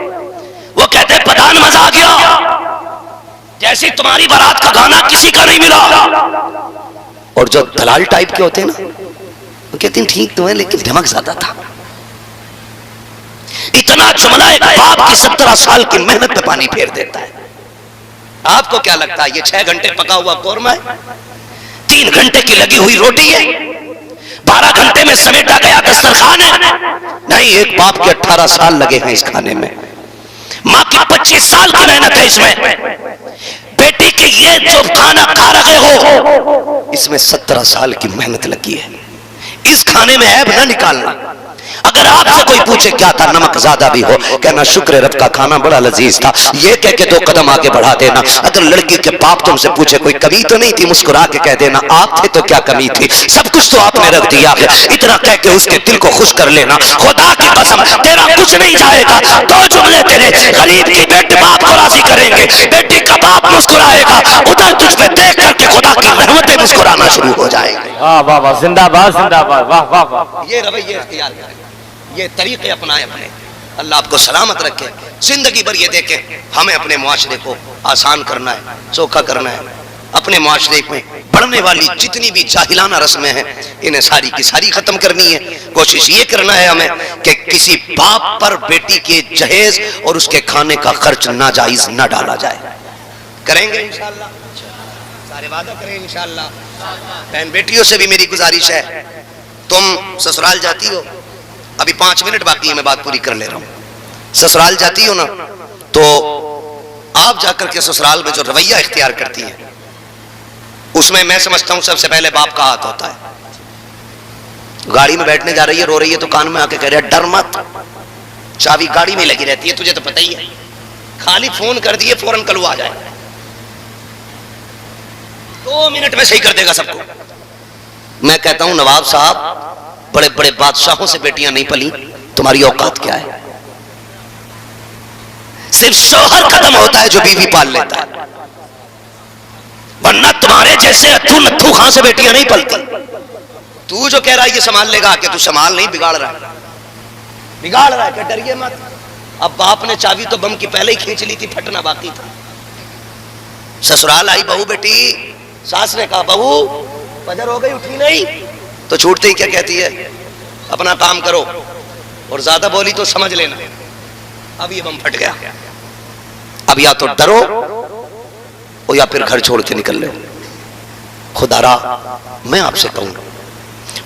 वो कहते प्रधान मजा आ गया। जैसी तुम्हारी बारात का गाना किसी का नहीं मिला। और जो दलाल टाइप के होते हैं ना, वो कहते हैं ठीक तो है लेकिन धमक ज्यादा था। इतना जुमला एक बाप की 17 साल की मेहनत पे पानी फेर देता है। आपको क्या लगता है ये 6 घंटे पका हुआ कोरमा है, 3 घंटे की लगी हुई रोटी है, 12 घंटे में समेटा गया दस्तरखान है? नहीं, एक बाप के 18 साल लगे हैं इस खाने में, माँ की 25 साल की मेहनत है इसमें। बेटी के ये जो खाना खा रहे हो इसमें 17 साल की मेहनत लगी है। इस खाने में ऐब ना निकालना। अगर आपसे कोई पूछे क्या था, नमक ज्यादा भी हो, कहना शुक्र रब का खाना बड़ा लजीज था, ये कह के 2 कदम आगे बढ़ा देना। अगर लड़की के बाप तुमसे पूछे कोई कमी तो नहीं थी, मुस्कुरा के कह देना आप थे तो क्या कमी थी, सब कुछ तो आपने रख दिया है। इतना कह के उसके दिल को खुश कर लेना। खुदा की कसम तेरा कुछ नहीं जाएगा। 2 जुमले तेरे गरीब की बेटी बाप को राजी करेंगे, बेटी का बाप मुस्कुराएगा, उधर तुझ पे देख करके खुदा की रहमतें मुस्कुराना शुरू हो जाएंगे। वाह वाह वाह, जिंदाबाद जिंदाबाद, वाह वाह वाह। ये रवैये इख्तियार करें, ये तरीके अपनाएं अपने। अल्लाह आपको सलामत रखे। जिंदगी भर ये देखें हमें अपने मुआशरे को आसान करना है, चोखा करना है। अपने मुआशरे में बढ़ने वाली जितनी भी जाहिलाना रस्में हैं इन्हें सारी की सारी खत्म करनी है। कोशिश ये करना है हमें कि किसी बाप पर बेटी के जहेज और उसके खाने का खर्च नाजायज न डाला जाए। करेंगे इंशाअल्लाह, सारे वादा करें इंशाअल्लाह। बहन बेटियों से भी मेरी गुजारिश है, तुम ससुराल जाती हो, अभी 5 मिनट बाकी है, मैं बात पूरी कर ले रहा हूं। ससुराल जाती हो ना, तो आप जाकर के ससुराल में जो रवैया इख्तियार करती हैं उसमें मैं समझता हूं सबसे पहले बाप का हाथ होता है। गाड़ी में बैठने जा रही है, रो रही है, तो कान में आके कह रहा है डर मत, चाबी गाड़ी में लगी रहती है, तुझे तो पता ही है, खाली फोन कर दिए फौरन कल आ जाए, 2 मिनट में सही कर देगा सबको। मैं कहता हूं नवाब साहब, बड़े बड़े बादशाहों से बेटियां नहीं पली, तुम्हारी औकात क्या है? सिर्फ शौहर कदम होता है जो बीवी पाल लेता है, वरना तुम्हारे जैसे अथू नथू खां से बेटियां नहीं पलती। तू जो कह रहा है ये संभाल लेगा, कि तू संभाल नहीं, बिगाड़ रहा है, बिगाड़ रहा है, कि डरिए मत। अब बाप ने चाबी तो बम की पहले ही खींच ली थी, फटना बाकी था। ससुराल आई बहू बेटी, सास ने कहा बहू फजर हो गई, उठी नहीं, तो छूटते ही क्या कहती है, अपना काम करो, और ज्यादा बोली तो समझ लेना अब ये बम फट गया। अब या तो डरो और या फिर घर छोड़ के निकल लो। खुदारा मैं आपसे कहूं,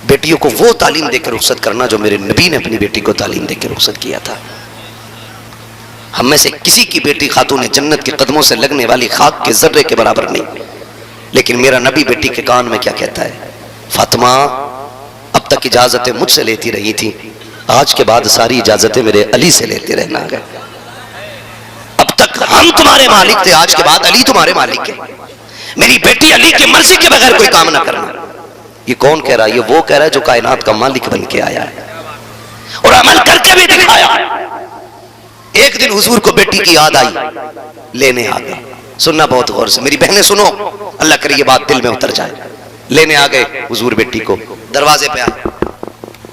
बेटियों को वो तालीम देकर रुखसत करना जो मेरे नबी ने अपनी बेटी को तालीम देकर रुखसत किया था। हम में से किसी की बेटी खातून जन्नत के कदमों से लगने वाली खाक के जर्रे के बराबर नहीं, लेकिन मेरा नबी बेटी के कान में क्या कहता है, फातिमा अब तक इजाजतें मुझसे लेती रही थी, आज के बाद सारी इजाजतें मेरे अली से लेते रहना है। अब तक हम तुम्हारे मालिक थे, आज के बाद अली तुम्हारे मालिक है। मेरी बेटी अली की मर्जी के बगैर कोई काम ना करना। ये कौन कह रहा है? ये वो कह रहा है जो कायनात का मालिक बन के आया है और अमल करके भी दिखाया। एक दिन हुजूर को बेटी की याद आई, लेने आ गए। सुनना बहुत गौर से मेरी बहनें सुनो, अल्लाह करे ये बात दिल में उतर जाए। लेने आ गए हुजूर बेटी को, दरवाजे पे आए,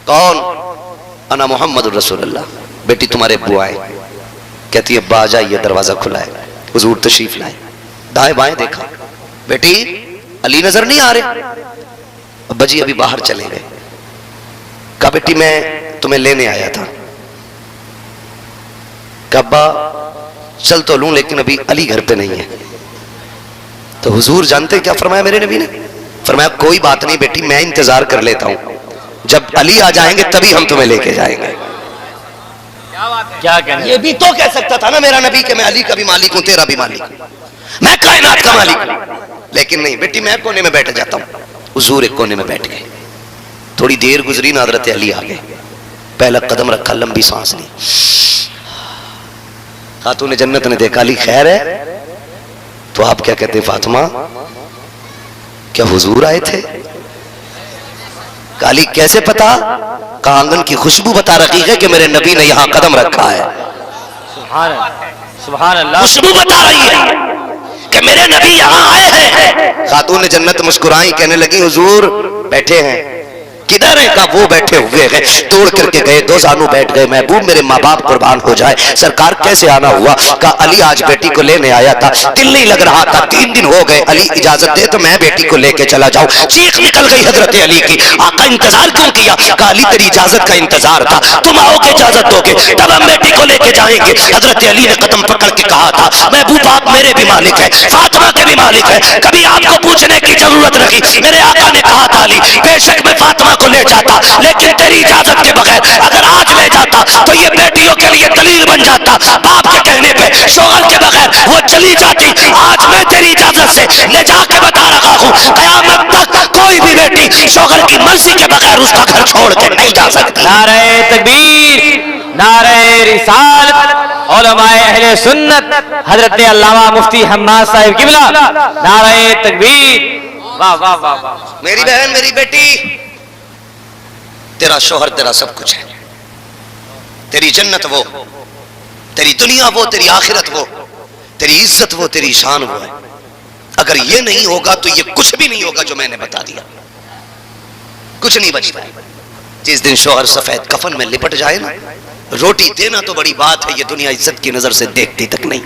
कौन? अना मोहम्मद रसूलुल्लाह, बेटी तुम्हारे बुआ आए। कहती है अब्बा आ जाइए, दरवाजा खुला है। हुजूर तशरीफ लाए, दाएं बाएं देखा, बेटी अली नजर नहीं आ रहे? अब्बा जी अभी बाहर चले गए। कहा बेटी मैं तुम्हें लेने आया था। कहा अब्बा चल तो लूं लेकिन अभी अली घर पे नहीं है। तो हुजूर जानते क्या फरमाया मेरे नबी ने? फरमाया कोई बात नहीं बेटी, मैं इंतजार कर लेता हूं, जब अली आ जाएंगे तभी हम तुम्हें लेके जाएंगे। क्या कहना? ये भी तो कह सकता था ना मेरा नबी कि मैं अली का भी मालिक हूं, तेरा भी मालिक हूं, मैं कायनात का मालिक हूं। लेकिन नहीं बेटी, मैं कोने में बैठ जाता हूं। हुजूर एक कोने में बैठ गए। थोड़ी देर गुजरी ना हज़रत अली आ गए, पहला कदम रखा, लंबी सांस ली, खातून जन्नत ने देखा अली खैर है? तो आप क्या कहते फातिमा, क्या हुजूर आए थे? काली कैसे पता? कहा आंगन की खुशबू बता रही है कि मेरे नबी ने यहां कदम रखा है। सुभान अल्लाह। खुशबू बता रही है कि मेरे नबी यहां आए हैं। खातून जन्नत मुस्कुराई, कहने लगी हुजूर बैठे हैं। किधर है? कहा वो बैठे हुए हैं। तोड़ करके गए, दो जानू बैठ गए। महबूब मेरे माँ बाप कुर्बान हो जाए, सरकार कैसे आना हुआ? कहा अली आज बेटी को लेने आया था, दिल नहीं लग रहा था, 3 दिन हो गए, अली इजाजत दे तो मैं बेटी को लेके चला जाऊं। चीख निकल गई हजरत अली की। आका इंतजार क्यों किया? कहा अली तेरी इजाजत का इंतजार था, तुम आओगे इजाजत दोगे तब हम बेटी को लेके जाएंगे। हजरत अली ने कदम पकड़ के कहा था महबूब आप मेरे भी मालिक है, फातिमा के भी मालिक है, कभी आपको पूछने की जरूरत नहीं। मेरे आका ने कहा था अली बेशक मैं फातिमा को ले जाता, लेकिन तेरी इजाजत के बगैर अगर आज ले जाता तो ये बेटियों के लिए दलील बन जाता। बाप के कहने पे शोहर के बगैर वो चली जाती। आज मैं तेरी इजाजत से ले जाके बता रहा हूँ कयामत तक कोई भी बेटी शोहर की मर्जी के बगैर उसका घर छोड़ के नहीं जा सकती। नारे तकबीर, नारे रिसालत, उलमाए अहले सुन्नत हजरत अल्लामा मुफ्ती हम्माद साहिब किबला, नारे तकबीर। वाह वाह वाह वाह। मेरी बहन मेरी बेटी, तेरा शोहर तेरा सब कुछ है, तेरी जन्नत वो, तेरी दुनिया वो, तेरी आखिरत वो, तेरी इज्जत वो, तेरी शान वो है। अगर ये नहीं होगा तो ये कुछ भी नहीं होगा जो मैंने बता दिया, कुछ नहीं बचता है। जिस दिन शोहर सफेद कफन में लिपट जाए ना, रोटी देना तो बड़ी बात है, ये दुनिया इज्जत की नजर से देखती तक नहीं।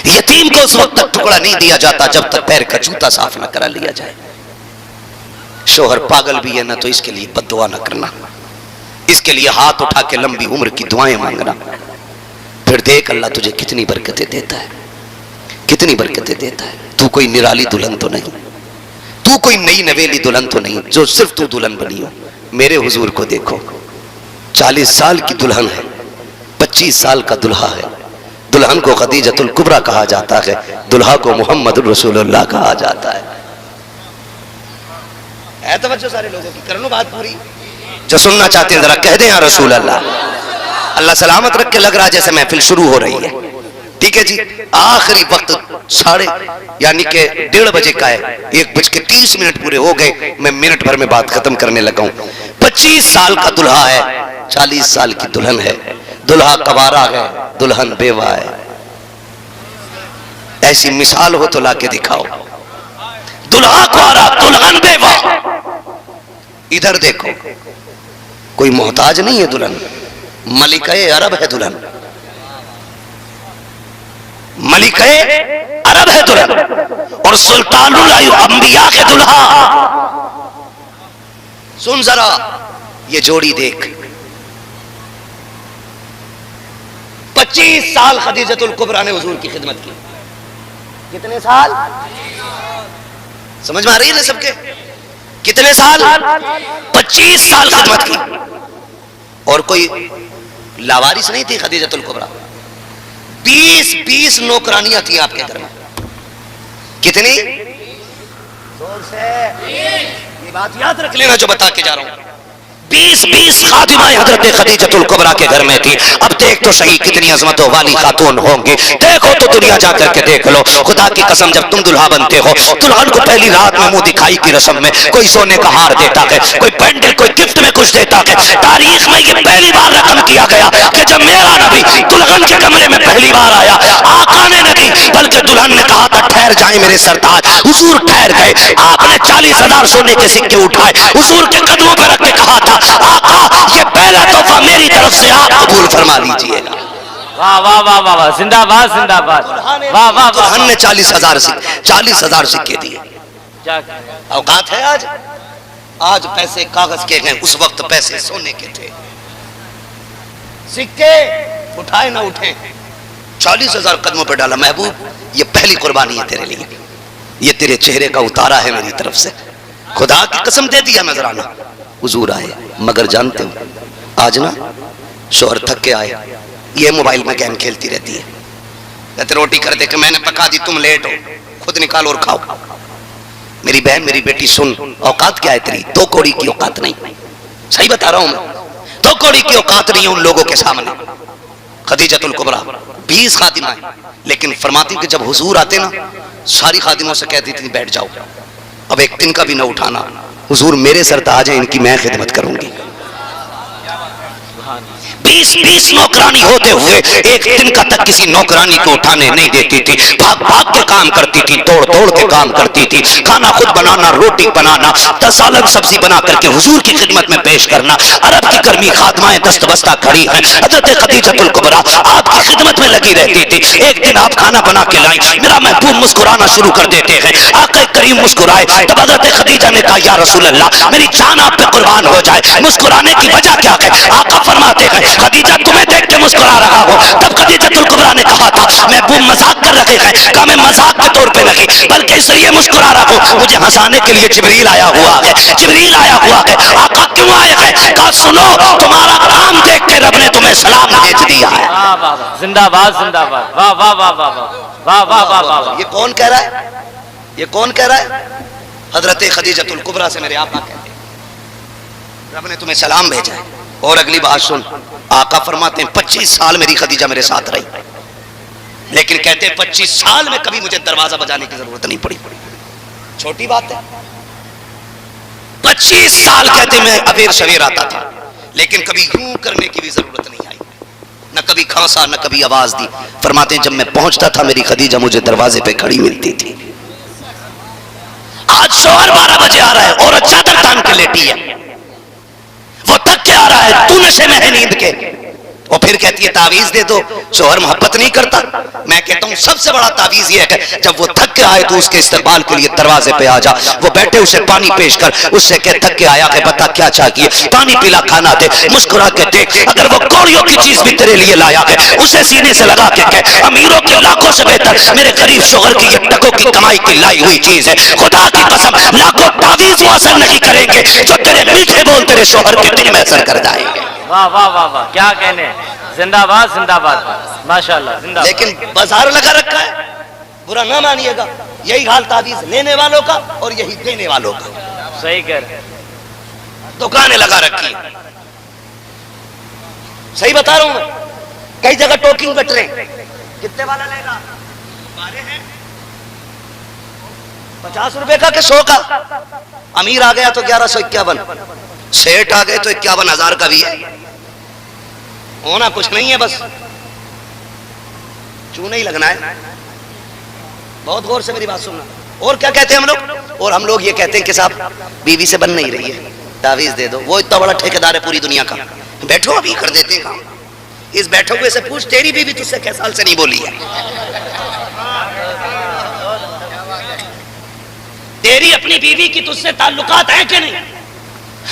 यतीम को उस वक्त तक टुकड़ा नहीं दिया जाता जब तक पैर का जूता साफ न करा लिया जाए। शोहर पागल भी है ना तो इसके लिए बद्दुआ न करना, इसके लिए हाथ उठा के लंबी उम्र की दुआएं मांगना। फिर देख अल्लाह तुझे कितनी बरकतें देता है, कितनी बरकतें देता है। तू कोई निराली दुल्हन तो नहीं, तू कोई नई नवेली दुल्हन तो नहीं जो सिर्फ तू दुल्हन बनी हो। मेरे हुजूर को देखो, 40 साल की दुल्हन है, 25 साल का दुल्हा है। दुल्हन को खदीजतुल कुबरा कहा जाता है, दुल्हा को मोहम्मद रसूलुल्लाह कहा जाता है। तवज्जो सारे लोगों की, कर लो बात पूरी। जो सुनना चाहते हैं जरा कह दें या रसूल अल्लाह। अल्लाह सलामत रख के, लग रहा जैसे महफिल शुरू हो रही है। ठीक है जी, आखिरी वक्त 1:30 बजे का है, 1:30 पूरे हो गए। मैं मिनट भर में बात खत्म करने लगा हूं। 25 साल का दुल्हा है, 40 साल की दुल्हन है। दुल्हा कवारा है, दुल्हन बेवा है। ऐसी मिसाल हो तो लाके दिखाओ। दुल्हा कुआरा, दुल्हन बेवा। इधर देखो, कोई मोहताज नहीं है दुल्हन, मलिका अरब है दुल्हन, मलिका अरब है दुल्हन, और सुल्तानुल अंबिया के दुल्हा। सुन जरा ये जोड़ी देख, 25 साल खदीजतुल कुबरा ने हुजूर की खिदमत की। कितने साल? समझ में आ रही है ना सबके? कितने साल? 25 साल खिदमत की। और कोई लावारिस नहीं थी खदीजतुल कुबरा। 20 नौकरानियां थी आपके घर में। कितनी? जोर से ये बात याद रख लेना जो बता के जा रहा हूं। 20 खादिमाएं हजरत खदीजतुल कुबरा के घर में थी। अब देख तो सही कितनी अजमतों वाली खातून होंगी। देखो तो दुनिया जाकर के देख लो। खुदा की कसम, जब तुम दुल्हा बनते हो, दुल्हन को पहली रात में मुंह दिखाई की रस्म में कोई सोने का हार देता है, कोई पेंडल, कोई गिफ्ट में कुछ देता है। तारीख में ये पहली बार रकम किया गया कि जब मेरा नबी दुल्हन के कमरे में पहली बार आया, आका ने नहीं बल्कि दुल्हन ने कहा था ठहर जाए मेरे सरताज। हुजूर ठहर गए। आपने 40,000 सोने के सिक्के उठाए, हुजूर के कदमों पर रख के कहा था आका ये पहला तोहफा मेरी तरफ से आप कबूल फरमा लीजिएगा। वाह वाह वाह वाह वाह, जिंदाबाद जिंदाबाद। वाह वाह, दुल्हन ने 40,000 सिक्के दिए। औकात है आज? आज पैसे कागज के हैं, उस वक्त पैसे सोने के थे। सिक्के उठाए ना उठे, 40,000 कदमों पर डाला। महबूब ये पहली कुर्बानी है तेरे लिए, ये तेरे चेहरे का उतारा है मेरी तरफ से। खुदा की कसम दे दिया नजराना। हुजूर आए, मगर जानते हो आज ना शोहर थक के आए, ये मोबाइल में गेम खेलती रहती है। कहते रोटी कर दे कि मैंने पका दी, तुम लेट हो, खुद निकालो और खाओ। मेरी बहन मेरी बेटी सुन, औकात क्या है तेरी? 2 कौड़ी की औकात नहीं। सही बता रहा हूं मैं, 2 कौड़ी की औकात नहीं है उन लोगों के सामने खदीजतुल कुबरा 20 खादिमाएं, लेकिन फरमाती कि जब हुजूर आते ना सारी खादिमों से कहती थी बैठ जाओ, अब एक दिन का भी ना उठाना, हुजूर मेरे सर ताज हैं, इनकी मैं खिदमत करूंगी। 20 नौकरानी होते हुए एक दिन का तक किसी नौकरानी को उठाने नहीं देती थी, भाग भाग के काम करती थी, दौड़ दौड़ के काम करती थी, खाना खुद बनाना, रोटी बनाना, 10 अलग सब्जी बना करके हुजूर की खिदमत में पेश करना। अरब की गर्मी खादमाएं दस्तबस्ता खड़ी हैं, हजरत खदीजतुल कुबरा आपकी खिदमत में लगी रहती थी। एक दिन आप खाना बना के लाई, मेरा महबूब मुस्कुराना शुरू कर देते हैं, आका करीम मुस्कुराए, तब हजरत खदीजा ने कहा या रसूल अल्लाह मेरी जान आप पे कुर्बान हो जाए, मुस्कुराने की वजह क्या है? आका फरमाते हैं खदीजा तुम्हें देख के मुस्कुरा रहा हूं। तब खदीजतुल कुबरा ने कहा था महबूब मजाक कर रहे हैं, कहा मैं मजाक के तौर पे नहीं बल्कि इसलिए मुस्कुरा रहा हूं, मुझे हंसाने के लिए जिब्रील आया हुआ है, जिब्रील आया हुआ है। आका क्यों आए हैं? कहा सुनो तुम्हारा काम देख के रब ने तुम्हें सलाम भेज दिया है। जिंदाबाद जिंदाबाद, वाह वाह वाह वाह वाह वाह वाह वाह वाह। ये कौन कह रहा है? ये कौन कह रहा है? हजरत खदीजतुल कुबरा से मेरे आका कहते हैं रब ने तुम्हें सलाम भेजा है। और अगली बात सुन, आका फरमाते हैं 25 साल मेरी खदीजा मेरे साथ रही, लेकिन कहते हैं 25 साल में कभी मुझे दरवाजा बजाने की जरूरत नहीं पड़ी। छोटी बात है, 25 साल कहते मैं अबेर शवेर आता था, लेकिन कभी यूं करने की भी जरूरत नहीं आई, न कभी खांसा न कभी आवाज दी। फरमाते हैं जब मैं पहुंचता था मेरी खदीजा मुझे दरवाजे पे खड़ी मिलती थी। आज शोहर 12 बजे आ रहा है, औरत चादर तान के लेटी है, वो थक के आ रहा है, तू नशे में है नींद के, और फिर कहती है तावीज दे दो, शोहर मोहब्बत नहीं करता। मैं कहता हूं सबसे बड़ा तावीज ये है कि जब वो थक के आए तो उसके इस्तकबाल के लिए दरवाजे पे आ जा, वो बैठे उसे पानी पेश कर, उससे कह थक के आया है बता क्या चाहिए, पानी पिला, खाना दे, मुस्कुरा के देख, अगर वो कौड़ियों की चीज भी तेरे लिए लाया है उसे सीने से लगा के कह अमीरों के लाखों से बेहतर मेरे गरीब शोहर की ये टकों की कमाई की लाई हुई चीज है, खुदा की कसम लाखों तावीज वो असर नहीं करेंगे जो तेरे मीठे बोल तेरे शोहर के दिल में असर कर जाएंगे। वाह वाह वाह वाह, क्या कहने, जिंदाबाद जिंदाबाद, माशाल्लाह जिंदाबाद। लेकिन बाजार लगा रखा है, बुरा ना मानिएगा, यही हाल तावीज लेने वालों का और यही देने वालों का। सही कह रहे, दुकानें लगा रखी, सही बता रहा हूं मैं, कई जगह टोकिंग बट रहे, कितने वाला लेगा? 50 रुपए का कि 100 का? अमीर आ गया तो 1151, सेठ आ गए तो 51,000 का भी है, होना कुछ नहीं है, बस चूने ही लगना है। बहुत गौर से मेरी बात सुनना। और क्या कहते हैं हम लोग? और हम लोग ये कहते हैं कि साहब बीवी से बन नहीं रही है, तावीज दे दो, वो इतना बड़ा ठेकेदार है पूरी दुनिया का, बैठो अभी कर देते हैं काम। इस बैठो हुए से पूछ तेरी बीवी तुझसे कै साल से नहीं बोली है? तेरी अपनी बीवी की तुझसे ताल्लुकात है कि नहीं?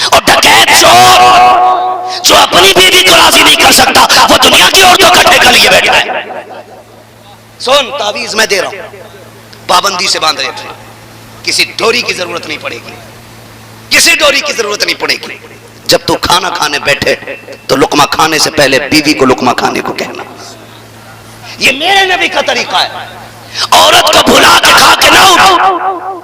और डकैत जो अपनी बीवी को राजी नहीं कर सकता वो दुनिया की औरतों का ठेका लिए बैठा है। सुन तावीज मैं दे रहा हूं, पाबंदी से बांध रहे, किसी डोरी की जरूरत नहीं पड़ेगी, किसी डोरी की जरूरत नहीं पड़ेगी। जब तू खाना खाने बैठे तो लुकमा खाने से पहले बीवी को लुकमा खाने को कहना, ये मेरे नबी का तरीका है। औरत को भुला के खा के ना उठ,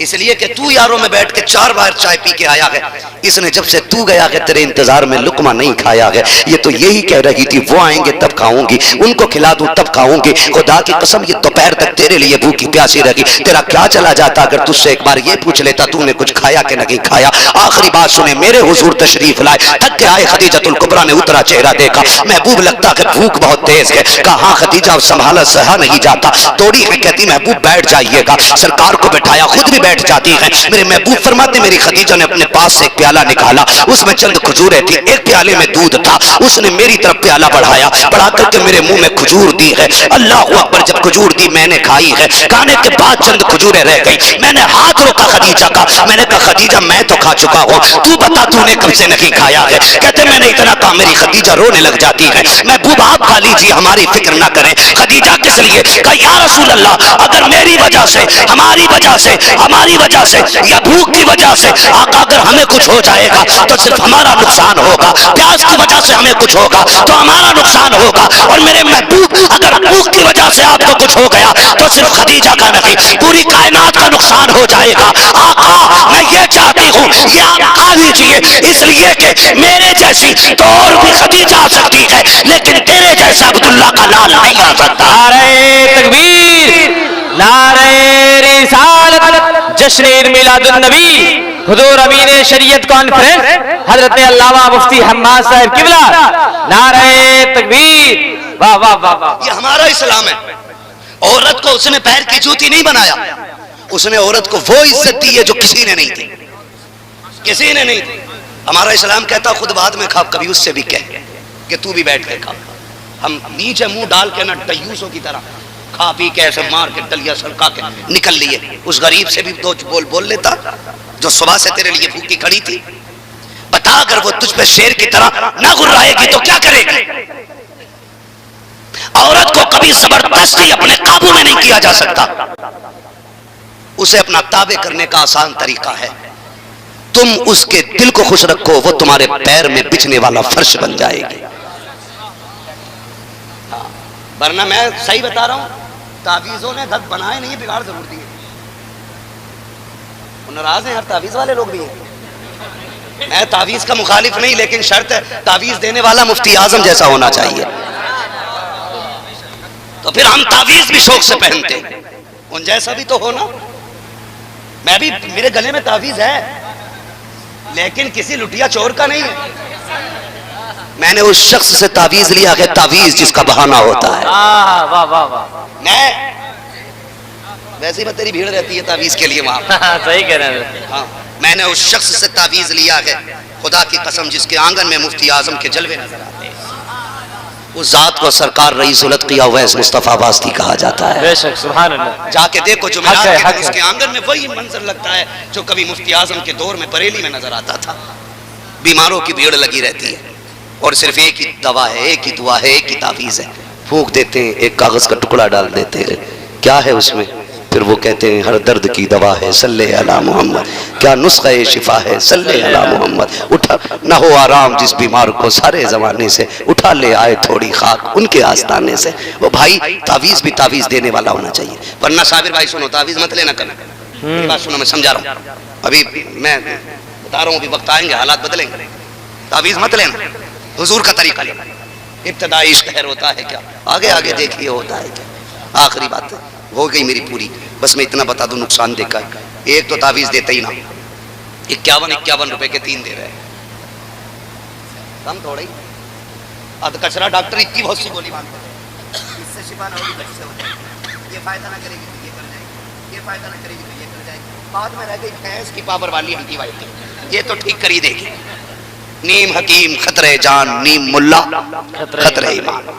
इसलिए कि तू यारों में बैठ के 4 बार चाय पी के आया है, इसने जब से तू गया है तेरे इंतजार में लुकमा नहीं खाया है। ये तो यही कह रही थी वो आएंगे तब खाऊंगी, उनको खिला दूं तब खाऊंगी। खुदा की कसम ये दोपहर तक तेरे लिए भूखी प्यासी रही, तेरा क्या चला जाता अगर तुझसे एक बार ये पूछ लेता तूने कुछ खाया कि नहीं खाया। आखिरी बात सुने, मेरे हुजूर तशरीफ लाए, थक के आए, खदीजतुल कुबरा ने उतरा चेहरा देखा, महबूब लगता है भूख बहुत तेज है। कहा हाँ खदीजा संभाला सहा नहीं जाता, तोड़ी है, कहती महबूब बैठ जाइएगा। सरकार को बैठाया, खुद भी बैठ जाती है। मेरे महबूब फरमाते मेरी खदीजा ने अपने पास से एक प्याला निकाला, उसमें चंद खजूरें थी, एक प्याले में दूध था, उसने मेरी तरफ प्याला बढ़ाया, बढ़ा करके मेरे मुंह में खजूर दी है। अल्लाह अकबर, जब खजूर दी मैंने खाई है, खाने के बाद चंद खजूरें रह गई, मैंने हाथ रोका खदीजा का, मैंने कहा खदीजा मैं तो खा चुका हूं, तू बता तूने कब से नहीं खाया है। कहते मैंने इतना कहा, मेरी खदीजा रोने लग जाती है। महबूब आप खा लीजिए, हमारी फिक्र ना करें। खदीजा किस लिए? कहा या रसूल अल्लाह, अगर मेरी वजह से, हमारी वजह से, हमारी वजह से या भूख की वजह से आका अगर हमें कुछ हो जाएगा तो सिर्फ हमारा नुकसान होगा, प्यास की वजह से हमें कुछ होगा तो हमारा नुकसान होगा, और मेरे महबूब अगर भूख की वजह से आपको कुछ हो गया तो सिर्फ खदीजा का नहीं पूरी कायनात का नुकसान हो जाएगा। आका मैं ये चाहती हूँ, ये आका ही लीजिए, इसलिए कि मेरे जैसी तो और भी खदीजा आ सकती है, लेकिन तेरे जैसा अब्दुल्ला का लाल नहीं आ सकता। नारे तकबीर, नारे रिसालत, जश्न ईद मिलादुन नबी, हुजूर अमीन शरीयत कॉन्फ्रेंस हजरत अल्लामा मुफ्ती हम्माद साहब किबला, नारे तकबीर। वाह वाह वाह वाह। ये हमारा इस्लाम है। औरत को उसने पैर की जूती नहीं बनाया, उसने औरत को वो इज्जत दी है जो किसी ने नहीं दी, किसी ने नहीं दी। हमारा इस्लाम कहता खुद बाद में खा, कभी उससे भी कह कि तू भी बैठ के खा। हम नीचे मुंह डाल के ना दयूसों की तरह खा पी के ऐसे मार के टलिया सड़का के निकल लिए। उस गरीब से भी दो बोल लेता जो सुबह से तेरे लिए भूखी खड़ी थी। बता अगर वो तुझ पे शेर की तरह ना गुर्राएगी तो क्या करेगी? औरत को कभी जबरदस्ती अपने काबू में नहीं किया जा सकता, उसे अपना ताबे करने का आसान तरीका है, तुम उसके दिल को खुश रखो, वो तुम्हारे पैर में बिछने वाला फर्श बन जाएगी। वरना मैं सही बता रहा हूं, तावीजों ने धक बनाए नहीं, बिगाड़ जरूर दिए। नाराज हैं हर तावीज वाले लोग भी हैं। मैं तावीज का मुखालिफ नहीं, लेकिन शर्त है तावीज देने वाला मुफ्ती आजम जैसा होना चाहिए। तो फिर हम तावीज भी शौक से पहनते, उन जैसा भी तो हो ना। मैं भी, मेरे गले में तावीज है, लेकिन किसी लुटिया चोर का नहीं है। मैंने उस शख्स से तावीज लिया है, तावीज जिसका बहाना होता है। वाह वाह वाह। मैं वैसे ही तेरी भीड़ रहती है तावीज के लिए वहां। सही कह रहे हैं। हाँ, मैंने उस शख्स से तावीज लिया है, खुदा की कसम, जिसके आंगन में मुफ्ती आजम के जलवे नजर आते हैं। उस जात को सरकार रईस उल अत्किया उवैस मुस्तफा वास्ती कहा जाता है। बेशक, सुभान अल्लाह। जाके देखो जुमेरात के दिन उसके आंगन में वही मंजर लगता है जो कभी मुफ्ती आजम के दौर में बरेली में नजर आता था। बीमारों की भीड़ लगी रहती है और सिर्फ एक ही दवा है, एक ही दुआ है, एक ही तावीज है। फूंक देते हैं, एक कागज का टुकड़ा डाल देते हैं, क्या है उसमें? फिर वो कहते हैं हर दर्द की दवा है सल्ले अला मोहम्मद, क्या नुस्खा है शिफा है सल्ले अला मोहम्मद। उठा ना हो आराम जिस बीमार को सारे जमाने से, उठा ले आए थोड़ी खाक उनके आस्ताने से। वो भाई तावीज भी तावीज देने वाला होना चाहिए, वरना साबिर भाई सुनो, तावीज मत लेना करना। मेरी बात सुनो, मैं समझा रहा हूँ, अभी मैं बता रहा हूँ, अभी वक्त आएंगे हालात बदलेंगे। तावीज मत लेना, हुजूर का तरीका लेना। इब्तदाई इश्क खैर होता है क्या, आगे आगे देखिए होता है क्या। आखिरी बात हो गई मेरी पूरी, बस मैं इतना बता दूं, नुकसान देखा है। एक तो तावीज देते ही ना, 51 रुपए के 3 दे रहे हैं, कम थोड़ा ही। अध कचरा डॉक्टर इतनी बहुत सी गोली मारते हैं, इससे शिफा ना होगी बच्चे से हो जाएगी, ये फायदा ना करेगी तो ये कर जाएगी, ये फायदा ना करेगी तो ये कर जाएगी। बाद में रह गई भैंस की पावर वाली एंटीबायोटिक, ये तो ठीक कर ही देगी। नीम हकीम खतरे जान, नीम मुल्ला खतरे ईमान।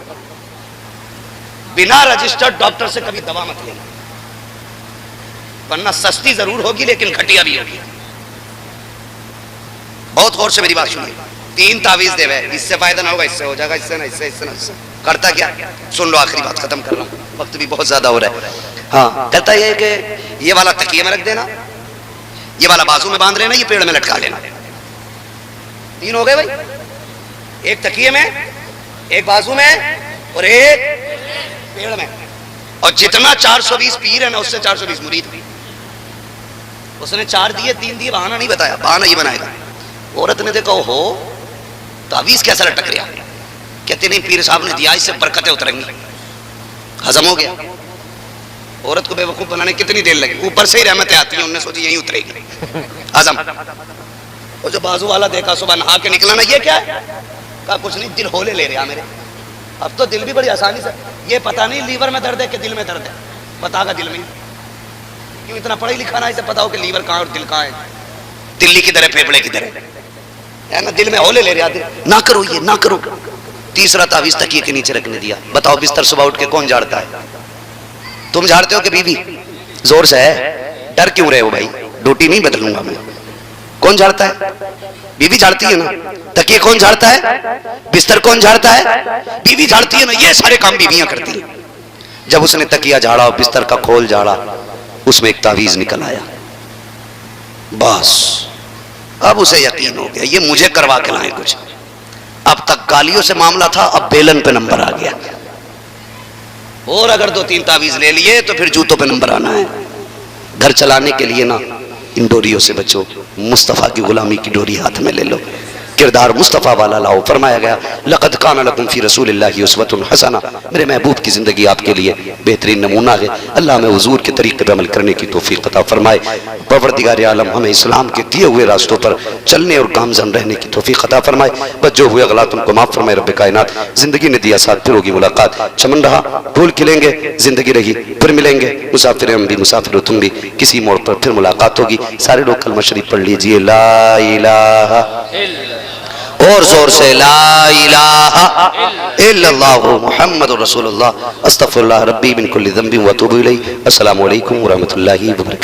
बिना रजिस्टर्ड डॉक्टर से कभी दवा मत लेना, वरना सस्ती जरूर होगी लेकिन घटिया भी होगी। बहुत गौर से मेरी बात सुनिए। 3 तावीज देवे, इससे फायदा ना होगा, इससे हो जाएगा, इससे ना, इससे इससे ना, इससे करता क्या? सुन लो, आखिरी बात खत्म कर रहा हूं, वक्त भी बहुत ज्यादा हो रहा है। हाँ, कहता ये कि ये वाला तकिए में रख देना, ये वाला बाजू में बांध लेना, ये पेड़ में लटका लेना। 3 हो गए भाई, एक तकिए में, एक बाजू में और एक पेड़ में। और जितना 420 पीर है ना, उससे 420 मुरीद। उसने 4 दिए 3 दिए, बहाना नहीं बताया, बहाना ये बनाएगा। औरत ने देखा हो तावीज कैसा लटक रहा, कहते नहीं पीर साहब ने दिया, इससे बरकतें उतरेंगी। हजम हो गया। औरत को बेवकूफ बनाने कितनी देर लगी, ऊपर से ही रहमतें आती हैं, उन्होंने सोची यहीं उतरेगी, हजम। और जो बाजू वाला देखा सुबह नहा के निकला ना, ये क्या है? कहा कुछ नहीं, दिल होले ले रहा मेरे। अब तो दिल भी बड़ी आसानी से, ये पता नहीं लीवर में दर्द है कि दिल में दर्द है, बतागा दिल में। क्यों इतना पढ़े लिखा ना, इसे पता हो कि लीवर कहाँ और दिल कहाँ है, दिल्ली किधर है, फेफड़े किधर है ना, दिल में होले ले रहा। ना करो ये, ना करो। तीसरा तावीज तकिए के नीचे रखने दिया। बताओ बिस्तर सुबह उठ के कौन झाड़ता है? तुम झाड़ते हो कि बीवी? जोर से है, डर क्यों रहे हो भाई? ड्यूटी नहीं बदलूंगा मैं। कौन झाड़ता है? बीवी झाड़ती है ना। तकिए कौन झाड़ता है? बिस्तर कौन झाड़ता है? बीवी झाड़ती है ना। ये सारे काम बीवियां करती हैं। जब उसने तकिया झाड़ा और बिस्तर का खोल झाड़ा, उसमें एक तावीज निकल आया। बस अब उसे यकीन हो गया, ये मुझे करवा के लाए कुछ। अब तक गालियों से मामला था, अब बेलन पे नंबर आ गया। और अगर 2-3 तावीज ले लिए तो फिर जूतों पे नंबर आना है। घर चलाने के लिए ना इन डोरियों से बचो, मुस्तफ़ा की गुलामी की डोरी हाथ में ले लो, किरदार मुस्तफ़ा वाला लाओ। फरमाया गया लक़द कान लकुम फ़ी रसूलिल्लाहि उस्वतुन हसना, मेरे महबूब की ज़िंदगी आपके लिए बेहतरीन नमूना है। अल्लाह में हुजूर के तरीक़े पर अमल करने की तौफ़ीक़ अता फरमाए। परवरदिगार आलम हमें इस्लाम के दिए हुए रास्तों पर चलने और गामज़न रहने की तौफ़ीक़ अता फरमाए। बस जो हुए गलत उनको माफ़ फरमाए रब्बे कायनात। ज़िंदगी ने दिया साथ, फिर होगी मुलाकात। चमन रहा फूल खिलेंगे, ज़िंदगी रही फिर मिलेंगे। मुसाफिर हम भी मुसाफिर हो तुम भी, किसी मोड़ पर फिर मुलाकात होगी। सारे लोग कलमा शरीफ पढ़ लीजिए, ला इलाहा, और जोर से ला इलाहा इल्लल्लाहु मुहम्मदुर रसूलुल्लाह, अस्तगफिरुल्लाह रब्बी मिन कुल्लि ज़ंबिन व अतूबु इलैहि। अस्सलामु अलैकुम व रहमतुल्लाहि व बरकातहू।